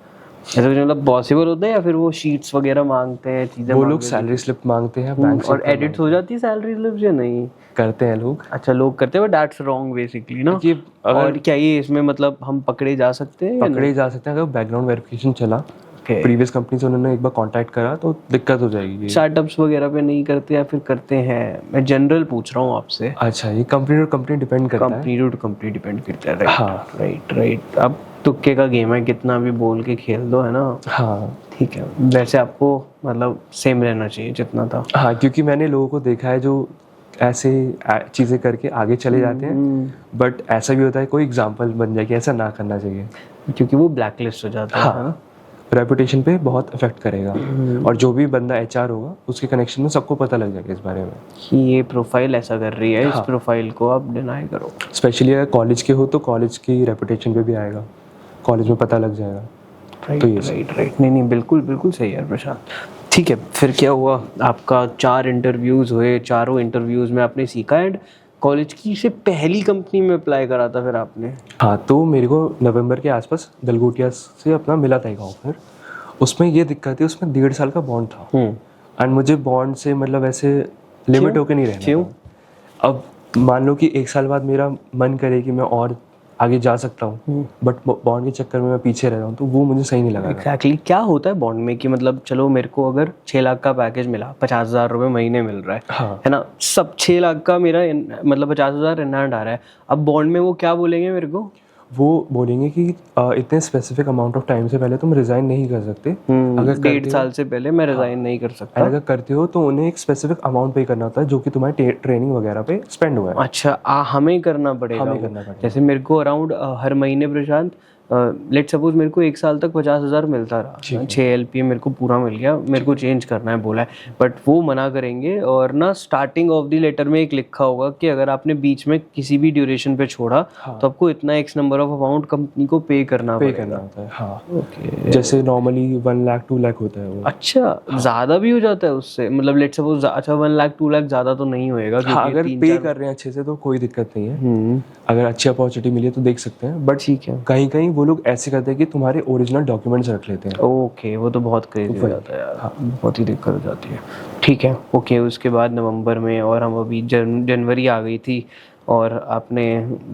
ऐसा कुछ मतलब पॉसिबल होता है या फिर वो शीट्स वगैरह मांगते हैं, चीजें वो लोग सैलरी स्लिप मांगते हैं बैंक से, और एडिट हो जाती है सैलरी स्लिप्स या नहीं? करते हैं लोग। अच्छा, लोग करते हैं, बट दैट्स रॉन्ग बेसिकली ना। कि और क्या ये इसमें मतलब हम पकड़े जा सकते हैं? पकड़े जा सकते हैं अगर बैकग्राउंड वेरिफिकेशन चला, प्रीवियस कंपनी से उन्होंने एक बार कांटेक्ट करा तो दिक्कत हो जाएगी। स्टार्टअप्स वगैरह पे नहीं करते या फिर करते हैं? मैं जनरल पूछ रहा हूँ आपसे। अच्छा, ये कंपनी टू कंपनी डिपेंड करता है। कंपनी टू कंपनी डिपेंड करता है, राइट? हाँ, राइट। अब तुक्के का गेम है, कितना भी बोल के खेल दो, है ना? हाँ ठीक है, वैसे आपको मतलब सेम रहना चाहिए जितना था। हाँ, क्योंकि मैंने लोगों को देखा है जो ऐसे चीज़ें करके आगे चले जाते हैं, बट ऐसा भी होता है कोई एग्जांपल बन जाए कि ऐसा ना करना चाहिए, क्योंकि वो ब्लैकलिस्ट हो जाता है ना? रेपुटेशन पे बहुत इफेक्ट करेगा। और जो भी बंदा HR होगा उसके कनेक्शन में सबको पता लग जाएगा इस बारे में कि ये प्रोफाइल ऐसा कर रही है, इस प्रोफाइल को आप डिनाई करो। स्पेशली अगर कॉलेज के हो तो कॉलेज की रेपुटेशन पे भी आएगा, कॉलेज में पता लग जाएगा। राइट। नहीं, बिल्कुल सही है प्रशांत। ठीक है, फिर क्या हुआ? आपका 4 इंटरव्यूज़ हुए, चारों इंटरव्यूज़ में आपने सीखा एंड कॉलेज की से पहली कंपनी में अप्लाई करा था फिर आपने? हाँ, तो मेरे को नवंबर के आसपास गलगोटिया से अपना मिला था एक ऑफर। उसमें ये दिक्कत थी, उसमें 1.5 साल का बॉन्ड था एंड मुझे बॉन्ड से मतलब ऐसे लिमिट होकर नहीं रहना। क्यों? अब मान लो कि 1 साल बाद मेरा मन करे कि मैं और आगे जा सकता हूँ, बट बॉन्ड के चक्कर में मैं पीछे रह रहा हूँ, तो वो मुझे सही नहीं लगा। एग्जैक्टली क्या होता है बॉन्ड में कि मतलब चलो मेरे को अगर 6 लाख का पैकेज मिला, 50,000 रुपये महीने मिल रहा है, हाँ, है ना? सब 6 लाख का मेरा मतलब 50,000 इन हैंड आ रहा है। अब बॉन्ड में वो क्या बोलेंगे मेरे को? वो बोलेंगे कि इतने स्पेसिफिक अमाउंट ऑफ टाइम से पहले तुम रिजाइन नहीं कर सकते। अगर 1.5 साल से पहले मैं रिजाइन नहीं कर सकता। अगर करते हो तो उन्हें एक स्पेसिफिक अमाउंट पे करना होता है जो कि तुम्हारी ट्रेनिंग वगैरह पे स्पेंड हुआ है। अच्छा, हमें करना पड़ेगा। हमें करना पड़ेगा। जैसे मेरे को अराउंड हर महीने प्रशांत लेट सपोज मेरे को 1 साल तक 50,000 मिलता रहा, 6 LPA मेरे को पूरा मिल गया, मेरे को चेंज करना है बोला है, बट वो मना करेंगे। और ना स्टार्टिंग ऑफ द लेटर में एक लिखा होगा कि अगर आपने बीच में किसी भी ड्यूरेशन पे छोड़ा तो आपको इतना X number of amount company को पे करना होता है। हाँ, जैसे नॉर्मली 1 लाख 2 लाख होता है वो। अच्छा, ज्यादा भी हो जाता है उससे? मतलब लेट सपोज, अच्छा 1 लाख 2 लाख ज्यादा तो नहीं होएगा हाँ, अगर पे कर रहे हैं अच्छे से तो कोई दिक्कत नहीं है। अगर अच्छी अपॉर्चुनिटी मिली है तो देख सकते हैं, बट ठीक है। कहीं कहीं वो लोग ऐसे करते हैं कि तुम्हारे ओरिजिनल डॉक्यूमेंट्स रख लेते हैं। ओके, वो तो बहुत क्रेजी हो जाता है यार। हाँ, बहुत ही दिक्कत हो जाती है। ठीक है, ओके। उसके बाद नवंबर में, और हम अभी जनवरी आ गई थी और आपने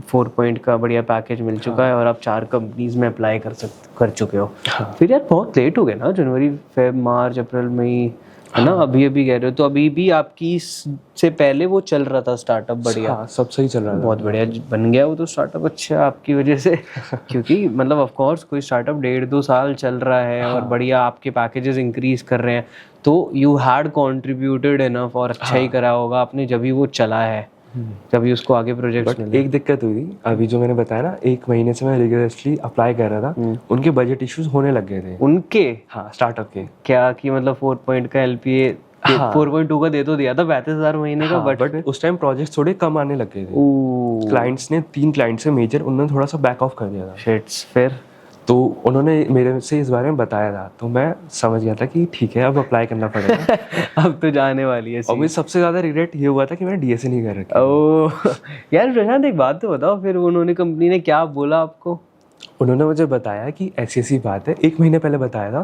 4 पॉइंट का बढ़िया पैकेज मिल चुका है और आप 4 कंपनीज में अप्लाई कर चुके हो। फिर यार बहुत लेट हो गया ना, जनवरी फेब मार्च अप्रैल मई, है ना? अभी कह रहे हो तो अभी भी आपकी से पहले वो चल रहा था स्टार्टअप बढ़िया? हाँ, सब सही चल रहा है, बहुत बढ़िया बन गया वो तो स्टार्टअप। अच्छा, आपकी वजह से क्योंकि मतलब ऑफ कोर्स कोई स्टार्टअप 1.5-2 साल चल रहा है और बढ़िया आपके पैकेजेस इंक्रीज कर रहे हैं, तो यू हैड कंट्रीब्यूटेड इनफ और अच्छा ही करा होगा आपने जब भी वो चला है, जब भी उसको आगे प्रोजेक्ट्स मिले। एक दिक्कत हुई थी, अभी जो मैंने बताया ना, 1 महीने से मैं रिगरसली अप्लाई कर रहा था, उनके बजट इश्यूज होने लग गए थे। उनके? हाँ, स्टार्टअप के। क्या कि मतलब 4 पॉइंट का LPA 4.2 का दे तो दिया था 35,000 महीने का, बट उस टाइम प्रोजेक्ट थोड़े कम आने लग गए थे। क्लाइंट्स ने 3 क्लाइंट्स से मेजर, उन्होंने थोड़ा सा बैक ऑफ कर दिया था। शिट्स। फिर तो उन्होंने मेरे से इस बारे में बताया था, तो मैं समझ गया था कि ठीक है, अब अप्लाई करना पड़ेगा। अब तो जाने वाली है। और मुझे सबसे ज्यादा रिग्रेट ये हुआ था कि मैंने DSA नहीं कर रखा। ओह यार प्रशांत, एक बात तो बताओ, फिर उन्होंने, कंपनी ने क्या बोला आपको? उन्होंने मुझे बताया कि ऐसी बात है, 1 महीने पहले बताया था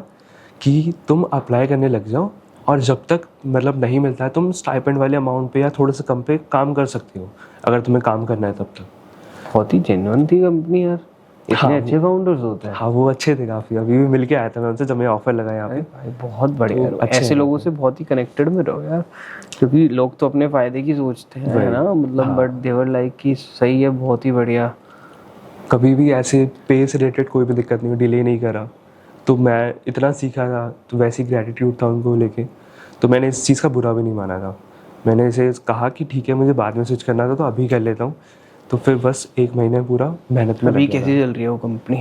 कि तुम अप्लाई करने लग जाओ और जब तक मतलब नहीं मिलता है तुम स्टाइपेंड वाले अमाउंट पे या थोड़े से कम पे काम कर सकती हो, अगर तुम्हें काम करना है तब तक। बहुत ही जेन्युइन थी कंपनी यार, इतने अच्छे फाउंडर्स होते हैं। हाँ, वो अच्छे थे काफी। अभी भी मिल के आया था मैं उनसे जब मैं ऑफर लगा यहाँ पे। भाई बहुत बढ़िया तो ऐसे लोगों से बहुत ही कनेक्टेड में रहो यार, क्योंकि लोग तो अपने फायदे की सोचते हैं, है ना? मतलब बट दे वर लाइक कि सही है, बहुत ही बढ़िया। कभी भी ऐसे पे से रिलेटेड कोई भी दिक्कत नहीं, डिले नहीं करा, तो मैं इतना सीखा था, तो वैसी ग्रेटिट्यूड था उनको लेके, तो मैंने इस चीज़ का बुरा भी नहीं माना था। मैंने इसे कहा कि ठीक है, मुझे बाद में स्विच करना था तो अभी कर लेता हूँ। तो फिर बस 1 महीने पूरा मेहनत में। अभी कैसी चल रही है वो कंपनी?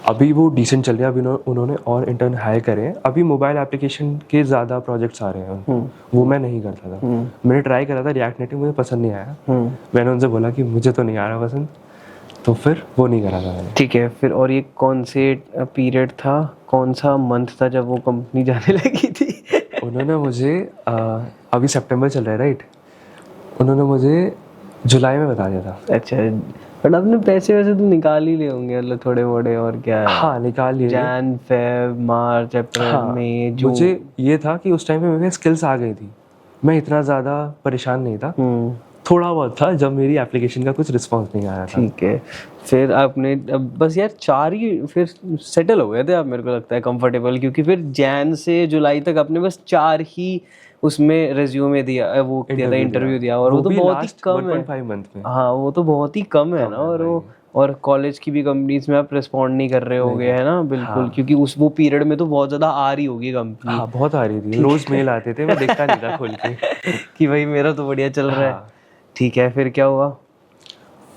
अभी वो डिसेंट चल रही है। अभी उन्होंने और इंटर्न हायर करे हैं। अभी मोबाइल एप्लीकेशन के ज़्यादा प्रोजेक्ट्स आ रहे हैं, वो मैं नहीं करता था। मैंने ट्राई करा था रिएक्ट नेटिव, मुझे पसंद नहीं आया। मैंने उनसे बोला कि मुझे तो नहीं आ रहा पसंद, तो फिर वो नहीं करा था मैंने। ठीक है, फिर और ये कौन से पीरियड था, कौन सा मंथ था जब वो कंपनी जाने लगी थी? उन्होंने मुझे अभी सितंबर चल रहा है राइट, उन्होंने मुझे जुलाई में बता दिया था। अच्छा, बट आपने पैसे वैसे तो निकाल ही लिए होंगे, मतलब थोड़े मोड़े, और क्या है? हाँ, निकाल लिए। जैन फेब मार्च अप्रैल मई जून। मुझे ये था कि उस टाइम पे मेरे स्किल्स आ गई थी, मैं इतना ज़्यादा परेशान नहीं था। थोड़ा बहुत था जब मेरी एप्लीकेशन का कुछ रिस्पांस नहीं आया था। ठीक है, फिर आपने बस यार 4 ही फिर सेटल हो गए थे आप, मेरे को लगता है कंफर्टेबल, क्योंकि फिर जैन से जुलाई तक आपने बस 4 ही उसमें रिज्यूमे दिया, वो दिया था, इंटरव्यू दिया, और वो तो बहुत ही कम है। 1.5 मंथ में। हाँ, वो तो बहुत ही कम है ना। और वो, और कॉलेज की भी कंपनीज में आप रिस्पॉन्ड नहीं कर रहे होगे, है ना? बिल्कुल। क्योंकि उस वो पीरियड में तो बहुत ज्यादा आ रही होगी कंपनी। हाँ, बहुत आ रही थी, रोज मेल आते थे, मैं देखता नहीं था खोल के कि भाई मेरा तो बढ़िया चल रहा है। ठीक है, फिर क्या हुआ?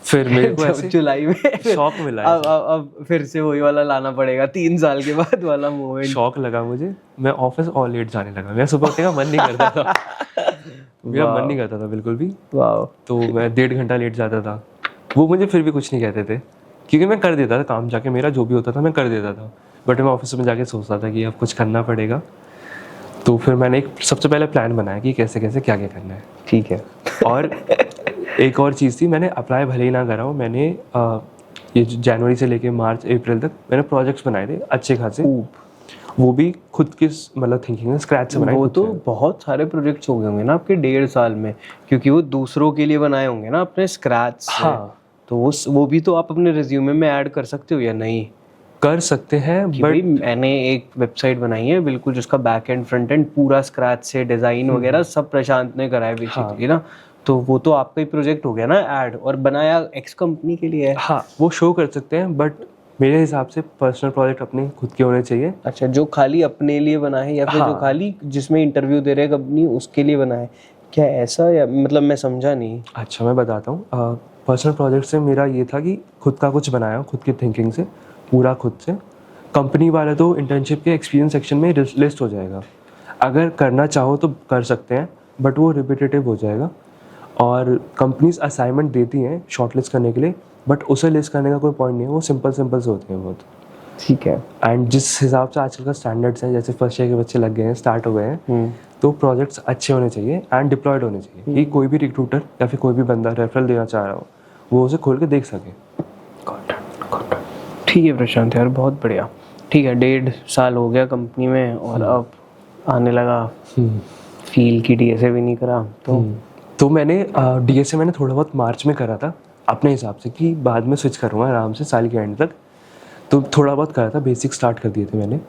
फिर मेरे को ऐसे जुलाई में शॉक मिला। अब फिर से वही वाला लाना पड़ेगा 3 साल के बाद वाला मोमेंट। शॉक लगा मुझे, मैं ऑफिस और लेट जाने लगा। मैं सुबह उठने का मन नहीं करता था, मेरा मन नहीं करता था बिल्कुल भी। तो मैं 1.5 घंटा लेट जाता था। वो मुझे फिर भी कुछ नहीं कहते थे, क्योंकि मैं कर देता था काम जाके, मेरा जो भी होता था मैं कर देता था। बट मैं ऑफिस में जाके सोचता था कि अब कुछ करना पड़ेगा। तो फिर मैंने एक सबसे पहले प्लान बनाया कि कैसे कैसे क्या क्या करना है। ठीक है। और एक और चीज़ थी, मैंने अप्लाई भले ही ना करा हूँ, मैंने ये जनवरी से लेके मार्च अप्रैल तक मैंने प्रोजेक्ट्स बनाए थे अच्छे खासे, वो भी खुद की मतलब थिंकिंग है, स्क्रैच से बनाए। वो तो बहुत सारे प्रोजेक्ट्स हो गए होंगे ना आपके 1.5 साल में, क्योंकि वो दूसरों के लिए बनाए होंगे ना अपने स्क्रैच से। हाँ, तो वो भी तो आप अपने रिज्यूमे में ऐड कर सकते हो या नहीं? कर सकते हैं, बट मैंने एक वेबसाइट बनाई है बिल्कुल, जिसका बैक एंड फ्रंट एंड पूरा स्क्रैच से, डिजाइन वगैरह सब प्रशांत ने करा है बेसिकली ना। तो वो तो आपका ही प्रोजेक्ट हो गया ना ऐड, और बनाया एक्स कंपनी के लिए है। हाँ, वो शो कर सकते हैं, बट मेरे हिसाब से पर्सनल प्रोजेक्ट अपने खुद के होने चाहिए। अच्छा, जो खाली अपने लिए बना है, या फिर जो खाली जिसमें इंटरव्यू दे रहे कंपनी उसके लिए बना है, क्या ऐसा? या मतलब मैं समझा नहीं। अच्छा, मैं बताता हूँ। पर्सनल प्रोजेक्ट से मेरा ये था कि खुद का कुछ बनाया खुद की थिंकिंग से, पूरा खुद से। कंपनी वाले तो इंटर्नशिप के एक्सपीरियंस सेक्शन में लिस्ट हो जाएगा, अगर करना चाहो तो कर सकते हैं, बट वो रिपीटेटिव हो जाएगा। और कंपनीज असाइनमेंट देती हैं शॉर्टलिस्ट करने के लिए, बट उसे लिस्ट करने का कोई पॉइंट नहीं है, वो सिंपल से होते हैं बहुत। ठीक है। एंड जिस हिसाब से आजकल का स्टैंडर्ड्स हैं, जैसे फर्स्ट ईयर के बच्चे लग गए हैं, स्टार्ट हो गए हैं, तो प्रोजेक्ट्स अच्छे होने चाहिए एंड डिप्लॉयड होने चाहिए कि कोई भी रिक्रूटर या फिर कोई भी बंदा रेफरल देना चाह रहा हो वो उसे खोल के देख सके। ठीक है प्रशांत यार, बहुत बढ़िया। ठीक है, 1.5 साल हो गया कंपनी में और अब आने लगा फील की डीएसए भी नहीं करा तो मैंने डीएसए मैंने थोड़ा बहुत मार्च में करा था अपने हिसाब से कि बाद में स्विच करूँगा आराम से साल के एंड तक, तो थोड़ा बहुत करा था, बेसिक स्टार्ट कर दिए थे मैंने।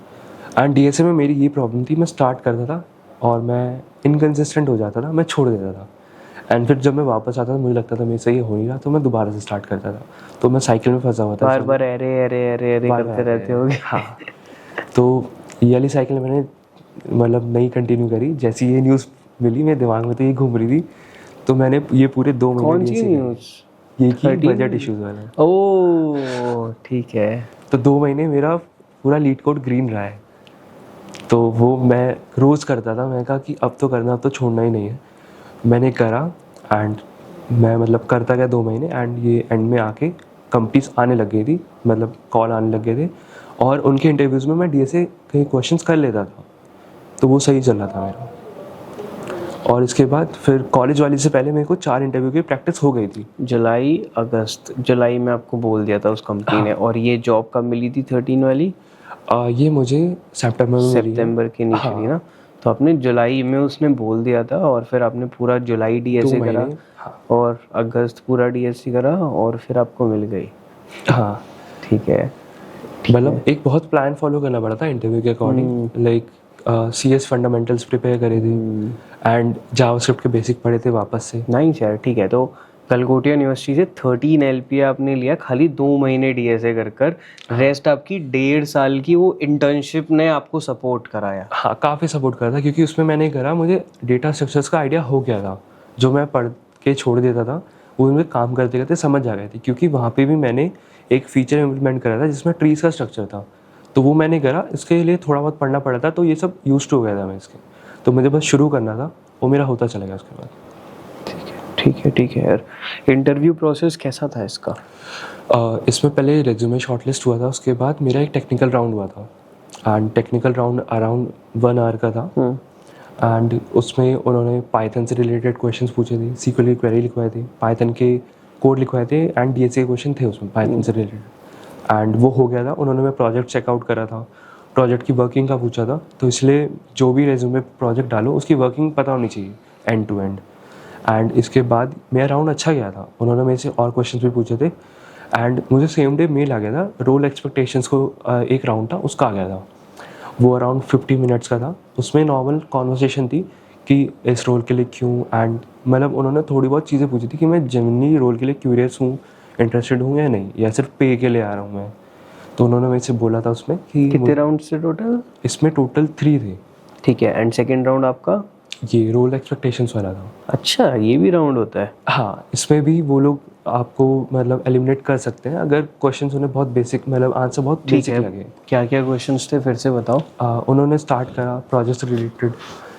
एंड डीएसए में मेरी ये प्रॉब्लम थी, मैं स्टार्ट करता था और मैं इनकन्सिस्टेंट हो जाता था, मैं छोड़ देता था। एंड फिर जब मैं वापस आता था मुझे लगता था मेरे से ये हो नहीं रहा, तो मैं दोबारा से स्टार्ट करता था, तो मैं साइकिल में फंसा हुआ था। बार बार अरे अरे अरे अरे करते रहते होगे। हाँ, तो ये वाली साइकिल मैंने मतलब नहीं कंटिन्यू करी। जैसी ये न्यूज़ मिली मेरे दिमाग में तो ये घूम रही थी, तो मैंने ये पूरे 2 महीने कौन सी न्यूज़? ये की बजट इश्यूज वाला। ओह ठीक है। तो 2 महीने मेरा पूरा लीड कोड ग्रीन रहा है, तो वो मैं रोज़ करता था। मैं कहा कि अब तो करना, अब तो छोड़ना ही नहीं है। मैंने करा एंड मैं मतलब करता गया 2 महीने, एंड ये एंड में आके कंपनीज आने लग गई थी, मतलब कॉल आने लग गए थे, और उनके इंटरव्यूज़ में मैं डीएसए के क्वेश्चंस कर लेता था, तो वो सही चल रहा था मेरा। और इसके बाद फिर कॉलेज वाली से पहले मेरे को 4 इंटरव्यू की प्रैक्टिस हो गई थी। जुलाई में आपको बोल दिया था उस कंपनी ने। और ये जॉब कब मिली थी 13 वाली? ये मुझे सितंबर के नीचे थी ना, तो आपने जुलाई में उसने बोल दिया था और फिर आपने पूरा जुलाई डीएसए करा और अगस्त पूरा डीएसए करा और फिर आपको मिल गई। हाँ ठीक है। मतलब एक बहुत प्लान फॉलो करना पड़ा था इंटरव्यू के according. Like CS fundamentals prepare करे थे एंड जावास्क्रिप्ट के बेसिक पढ़े थे वापस से। नाइस यार। ठीक है, तो गलगोटिया यूनिवर्सिटी से 13 LPA आपने लिया, खाली 2 महीने डीएसए कर रेस्ट आपकी 1.5 साल की वो इंटर्नशिप ने आपको सपोर्ट कराया। हाँ, काफ़ी सपोर्ट करा था, क्योंकि उसमें मैंने करा, मुझे डेटा स्ट्रक्चर्स का आइडिया हो गया था। जो मैं पढ़ के छोड़ देता था वो उनमें काम करते करते समझ आ गए थे, क्योंकि वहाँ पे भी मैंने एक फीचर इम्प्लीमेंट करा था जिसमें ट्रीज का स्ट्रक्चर था, तो वो मैंने करा। इसके लिए थोड़ा बहुत पढ़ना पड़ा था, तो ये सब यूज्ड हो गया था मैं इसके, तो मुझे बस शुरू करना था, वो मेरा होता चलेगा उसके बाद। ठीक है यार। इंटरव्यू प्रोसेस कैसा था इसका? इसमें पहले रेज्यूमे शॉर्टलिस्ट हुआ था, उसके बाद मेरा एक टेक्निकल राउंड हुआ था, and technical round around 1 hour का था। एंड उसमें उन्होंने पाइथन से रिलेटेड क्वेश्चंस पूछे थे, SQL की क्वेरी लिखवाए थे, पाइथन के कोड लिखवाए थे, एंड डीएसए के क्वेश्चन थे उसमें पाइथन से रिलेटेड, एंड वो हो गया था। उन्होंने मैं प्रोजेक्ट चेकआउट करा था, प्रोजेक्ट की वर्किंग का पूछा था, तो इसलिए जो भी रेज्यूमे प्रोजेक्ट डालो उसकी वर्किंग पता होनी चाहिए एंड टू एंड। एंड इसके बाद मेरा राउंड अच्छा गया था, उन्होंने मेरे से और क्वेश्चंस भी पूछे थे, एंड मुझे सेम डे मेल आ गया था। रोल एक्सपेक्टेशंस को एक राउंड था उसका आ गया था, वो अराउंड 50 मिनट्स का था। उसमें नॉर्मल कॉन्वर्सेशन थी कि इस रोल के लिए क्यों, एंड मतलब उन्होंने थोड़ी बहुत चीज़ें पूछी थी कि मैं जेन्युइनली रोल के लिए क्यूरियस हूँ, इंटरेस्टेड हूँ या नहीं, या सिर्फ पे के लिए आ रहा हूँ मैं। तो उन्होंने मेरे से बोला था उसमें कि कितने राउंड से टोटल? इसमें टोटल 3 थे। ठीक है। एंड सेकेंड राउंड आपका ये रोल एक्सपेक्टेशंस वाला था। अच्छा, ये भी राउंड होता है? हाँ, इसमें भी वो लोग आपको मतलब एलिमिनेट कर सकते हैं अगर क्वेश्चंस उन्हें बहुत बेसिक, मतलब आंसर बहुत बेसिक लगे। क्या क्या क्वेश्चंस थे फिर से बताओ। उन्होंने स्टार्ट करा प्रोजेक्ट से रिलेटेड।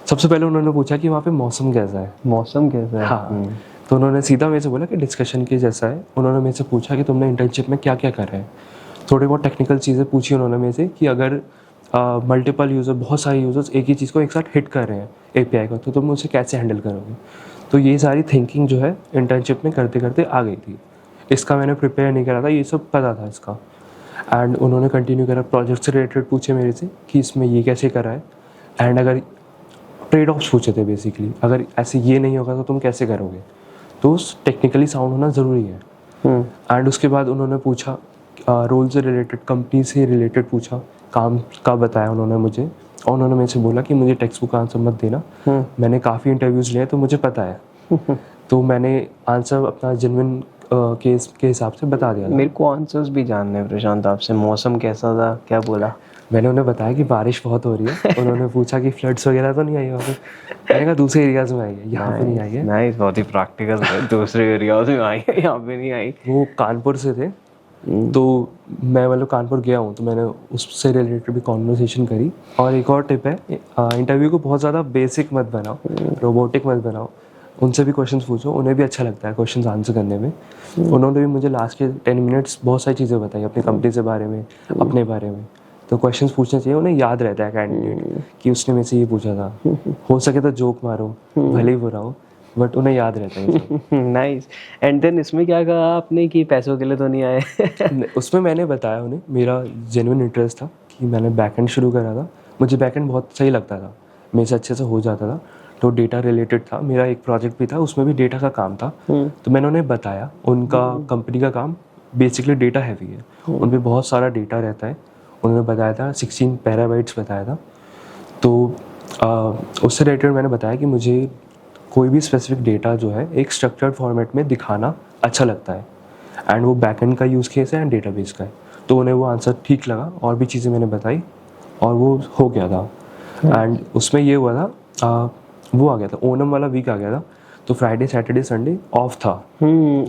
सबसे पहले उन्होंने पूछा कि वहाँ पे मौसम कैसा है। मौसम कैसा है? हाँ, तो उन्होंने सीधा मेरे से बोला कि डिस्कशन के जैसा है। उन्होंने मेरे से पूछा कि तुमने इंटर्नशिप में क्या क्या कर रहे हैं। थोड़ी बहुत टेक्निकल चीज़ें पूछी उन्होंने मेरे से कि अगर मल्टीपल यूज़र, बहुत सारे यूज़र्स एक ही चीज़ को एक साथ हिट कर रहे हैं API को, तो तुम उसे कैसे हैंडल करोगे। तो ये सारी थिंकिंग जो है इंटर्नशिप में करते करते आ गई थी। इसका मैंने प्रिपेयर नहीं करा था, ये सब पता था इसका। एंड उन्होंने कंटिन्यू करा, प्रोजेक्ट से रिलेटेड पूछे मेरे से कि इसमें ये कैसे करा है, एंड अगर ट्रेड ऑफ्स पूछे थे बेसिकली, अगर ऐसे ये नहीं होगा तो तुम कैसे करोगे। तो टेक्निकली साउंड होना ज़रूरी है। एंड उसके बाद उन्होंने पूछा रोल से रिलेटेड, कंपनी से रिलेटेड पूछा, काम का बताया उन्होंने मुझे, और उन्होंने मेरे से बोला कि मुझे टेक्स्ट बुक आंसर मत देना। मैंने काफ़ी इंटरव्यूज़ लिए तो मुझे पता है। तो मैंने आंसर अपना जेन्युइन केस के हिसाब से बता दिया। मेरे को आंसर्स भी जानने हैं प्रशांत आपसे। मौसम कैसा था, क्या बोला? मैंने उन्हें बताया कि बारिश बहुत हो रही है। उन्होंने पूछा कि फ्लड्स वगैरह तो नहीं आई वहाँ पे। मैंने कहा दूसरे एरियाज में आई है, यहाँ पे नहीं आई है। नहीं, बहुत ही प्रैक्टिकल है। दूसरे एरियाज में आई है, यहाँ पे नहीं आई। वो कानपुर से थे, तो मैं मतलब कानपुर गया हूँ तो मैंने उससे रिलेटेड भी कॉन्वर्सेशन करी। और एक और टिप है, इंटरव्यू को बहुत ज़्यादा बेसिक मत बनाओ, रोबोटिक मत बनाओ, उनसे भी क्वेश्चंस पूछो, उन्हें भी अच्छा लगता है क्वेश्चंस आंसर करने में। उन्होंने भी मुझे लास्ट के 10 मिनट्स बहुत सारी चीज़ें बताई अपनी कंपनी से बारे में, अपने बारे में। तो क्वेश्चंस पूछने चाहिए, उन्हें याद रहता है कैंडिडेट कि उसने मेरे से ये पूछा था। हो सके तो जोक मारो, भले ही बुरा हो, बट उन्हें याद रहता है। नाइस। एंड देन इसमें क्या कहा आपने कि पैसों के लिए तो नहीं आए? उसमें मैंने बताया उन्हें मेरा जेन्युइन इंटरेस्ट था कि मैंने बैकएंड शुरू करा था, मुझे बैकएंड बहुत सही लगता था, मेरे से अच्छे से हो जाता था। तो डेटा रिलेटेड था, मेरा एक प्रोजेक्ट भी था उसमें भी डेटा का काम था। तो मैंने उन्हें बताया उनका कंपनी का काम बेसिकली डेटा हैवी है, उन पर बहुत सारा डेटा रहता है। उन्होंने बताया था 16 टेराबाइट्स बताया था। तो उससे रिलेटेड मैंने बताया कि मुझे कोई भी स्पेसिफिक डेटा जो है एक स्ट्रक्चर्ड फॉर्मेट में दिखाना अच्छा लगता है, एंड वो बैकएंड का यूज़ केस है एंड डेटाबेस का है। तो उन्हें वो आंसर ठीक लगा और भी चीज़ें मैंने बताई और वो हो गया था। एंड उसमें ये हुआ था, वो आ गया था, ओनम वाला वीक आ गया था, तो फ्राइडे सैटरडे संडे ऑफ था।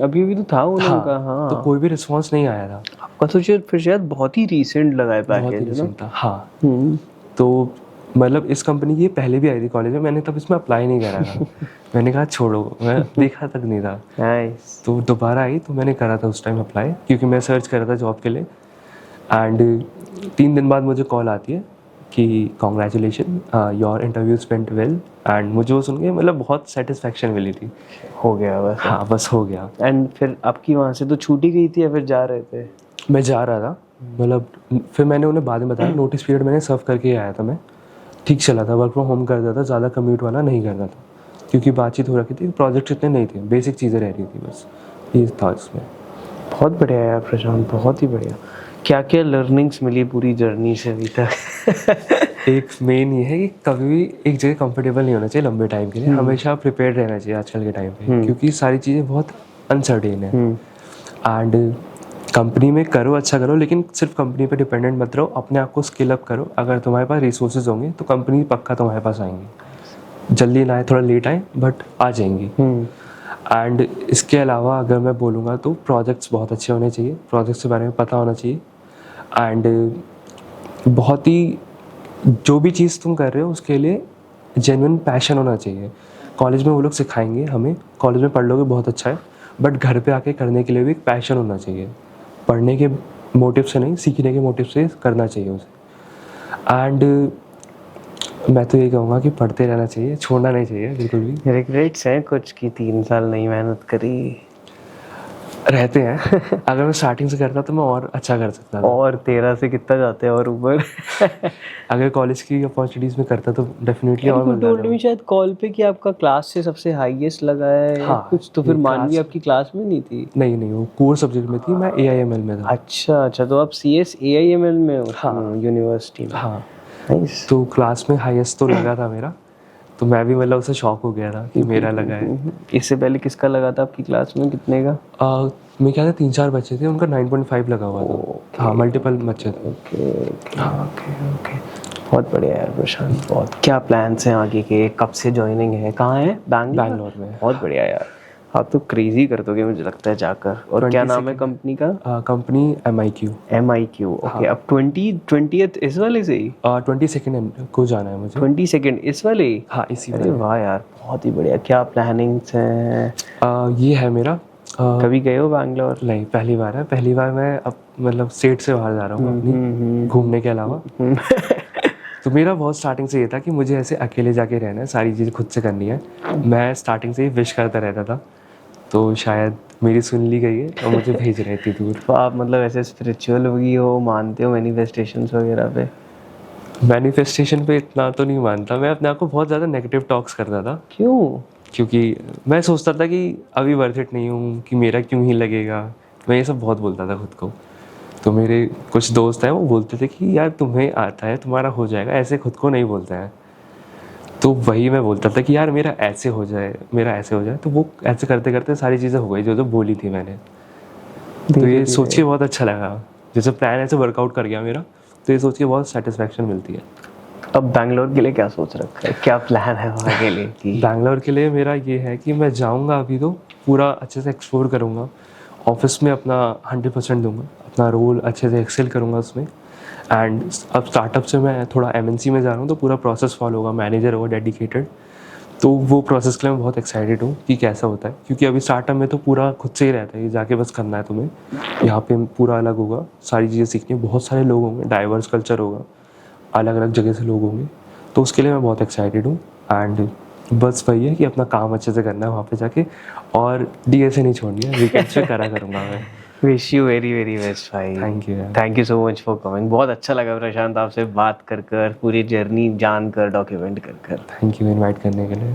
अभी भी तो था ओनम का। हाँ, तो कोई भी रिस्पॉन्स नहीं आया था। आपका तो फिर शायद बहुत ही रिसेंट लगा है बहुत ही पैकेज, है ना? recent था, हाँ। तो मतलब इस कंपनी की पहले भी आई थी कॉलेज में, मैंने तब इसमें अप्लाई नहीं करा था। मैंने कहा छोड़ो, मैं देखा तक नहीं था। नाइस। तो दोबारा आई तो मैंने करा था उस टाइम अप्लाई, क्योंकि मैं सर्च कर रहा था जॉब के लिए। एंड 3 दिन बाद मुझे कॉल आती है कि congratulation, your interview went well. And मुझे वो सुन के मतलब बहुत सेटिस्फेक्शन मिली थी। हो गया बस। हाँ, बस हो गया। एंड फिर आपकी वहाँ से तो छूटी गई थी या फिर जा रहे थे? मैं जा रहा था, मतलब फिर मैंने उन्हें बाद में बताया, नोटिस पीरियड मैंने सर्व करके आया था। मैं ठीक चला था, वर्क फ्रॉम होम करता था, ज़्यादा कम्यूट वाला नहीं करता था, क्योंकि बातचीत हो रखी थी, प्रोजेक्ट्स इतने नहीं थे, बेसिक चीज़ें रह रही थी, बस ये था इसमें। बहुत बढ़िया यार प्रशांत, बहुत ही बढ़िया। क्या क्या लर्निंग्स मिली पूरी जर्नी से अभी तक? एक मेन ये है कि कभी भी एक जगह कंफर्टेबल नहीं होना चाहिए लंबे टाइम के लिए, हमेशा प्रिपेयर्ड रहना चाहिए आजकल के टाइम पे, क्योंकि सारी चीज़ें बहुत अनसर्टेन है। एंड कंपनी में करो, अच्छा करो, लेकिन सिर्फ कंपनी पे डिपेंडेंट मत रहो, अपने आप को स्किल अप करो। अगर तुम्हारे पास रिसोर्सेज होंगे तो कंपनी पक्का तुम्हारे पास आएंगी, जल्दी ना आए, थोड़ा लेट आए, बट आ जाएंगी। एंड इसके अलावा अगर मैं बोलूँगा तो प्रोजेक्ट्स बहुत अच्छे होने चाहिए, प्रोजेक्ट्स के बारे में पता होना चाहिए। एंड बहुत ही जो भी चीज़ तुम कर रहे हो उसके लिए जेन्युइन पैशन होना चाहिए। कॉलेज में वो लोग सिखाएंगे हमें, कॉलेज में पढ़ लोगे बहुत अच्छा है, बट घर पे आके करने के लिए भी एक पैशन होना चाहिए। पढ़ने के मोटिव से नहीं, सीखने के मोटिव से करना चाहिए उसे। एंड मैं तो ये कहूँगा कि पढ़ते रहना चाहिए, छोड़ना नहीं चाहिए बिल्कुल भी। रिग्रेट्स हैं कुछ कि 3 साल नहीं मेहनत करी? रहते हैं। अगर मैं स्टार्टिंग से करता तो मैं और अच्छा कर सकता था, और 13 से कितना जाते हैं और ऊपर? अगर कॉलेज की अपॉर्चुनिटीज़ में करता तो डेफिनेटली और मजा टोल्ड मी शायद कॉल पे कि आपका क्लास से सबसे हाईएस्ट लगा है। हाँ, कुछ तो फिर ये मानवी class- आपकी क्लास में नहीं थी? नहीं, वो कोर सब्जेक्ट में थी, मैं AIML में था। अच्छा, तो आप CS AIML में हो? हाँ। यूनिवर्सिटी में। हाँ, नाइस। तो क्लास में हाईएस्ट तो लगा था मेरा, तो मैं भी मतलब उसे शॉक हो गया था कि मेरा लगा है। इससे पहले किसका लगा था आपकी क्लास में, कितने का? मेरे ख्याल से 3-4 बच्चे थे, उनका 9.5 लगा हुआ था। हाँ, मल्टीपल बच्चे थे। ओके। बहुत बढ़िया यार प्रशांत, बहुत। क्या प्लान्स हैं आगे के? कब से ज्वाइनिंग है? कहाँ है? बैंगलोर में। बहुत बढ़िया यार, आप तो क्रेजी कर दोगे मुझे लगता है जाकर। और क्या नाम है कंपनी का? Company MIQ। MIQ, okay. अब 20th इस वाले से ही? 22nd को जाना है मुझे। 22nd इस वाले ही? हाँ, इसी अरे वाह यार, बहुत ही बढ़िया। क्या प्लानिंग्स हैं? ये है मेरा। कभी गए हो बैंगलोर? नहीं, पहली बार है, पहली बार मैं अब मतलब स्टेट से बाहर जा रहा हूँ अपनी घूमने के अलावा। तो मेरा बहुत स्टार्टिंग से ये था कि मुझे ऐसे अकेले जाके रहना है, सारी चीज़ खुद से करनी है। मैं स्टार्टिंग से ही विश करता रहता था, तो शायद मेरी सुन ली गई है और मुझे भेज रहे थे दूर। तो आप मतलब ऐसे स्पिरिचुअल भी हो, मानते हो मैनिफेस्टेशंस वगैरह पे? मैनिफेस्टेशन पे इतना तो नहीं मानता, मैं अपने आप को बहुत ज़्यादा नेगेटिव टॉक्स करता था। क्यों? क्योंकि मैं सोचता था कि अभी वर्थ इट नहीं हूँ, कि मेरा क्यों ही लगेगा, मैं ये सब बहुत बोलता था खुद को। तो मेरे कुछ दोस्त हैं वो बोलते थे कि यार तुम्हें आता है, तुम्हारा हो जाएगा, ऐसे खुद को नहीं बोलते हैं। तो वही मैं बोलता था कि यार मेरा ऐसे हो जाए, मेरा ऐसे हो जाए। तो वो ऐसे करते करते सारी चीज़ें हो गई जो जो बोली थी मैंने। तो ये सोच के बहुत अच्छा लगा, जैसे प्लान ऐसे वर्कआउट कर गया मेरा, तो ये सोच के बहुत सेटिस्फेक्शन मिलती है। अब बैंगलोर के लिए क्या सोच रखा है? क्या प्लान है वहाँ के लिए? बैंगलोर के लिए मेरा ये है कि मैं जाऊँगा अभी तो पूरा अच्छे से एक्सप्लोर करूँगा, ऑफिस में अपना 100% दूंगा, अपना रोल अच्छे से एक्सेल करूँगा उसमें। एंड अब स्टार्टअप से मैं थोड़ा एमएनसी में जा रहा हूँ, तो पूरा प्रोसेस फॉलो होगा, मैनेजर होगा डेडिकेटेड। तो वो प्रोसेस के लिए मैं बहुत एक्साइटेड हूँ कि कैसा होता है, क्योंकि अभी स्टार्टअप में तो पूरा खुद से ही रहता है, ये जाके बस करना है तुम्हें। यहाँ पे पूरा अलग होगा, सारी चीज़ें सीखनी है, बहुत सारे लोग होंगे, डाइवर्स कल्चर होगा, अलग अलग जगह से लोग होंगे, तो उसके लिए मैं बहुत एक्साइटेड हूँ। एंड बस वही है कि अपना काम अच्छे से करना है वहाँ पे जाके, और डीएसए नहीं छोड़नी है, वीकेंड्स पे करा करूँगा मैं। Wish you very very best भाई। Thank you so much for coming. बहुत अच्छा लगा प्रशांत आपसे बात कर पूरी जर्नी जान कर, डॉक्यूमेंट कर। थैंक यू इनवाइट करने के लिए।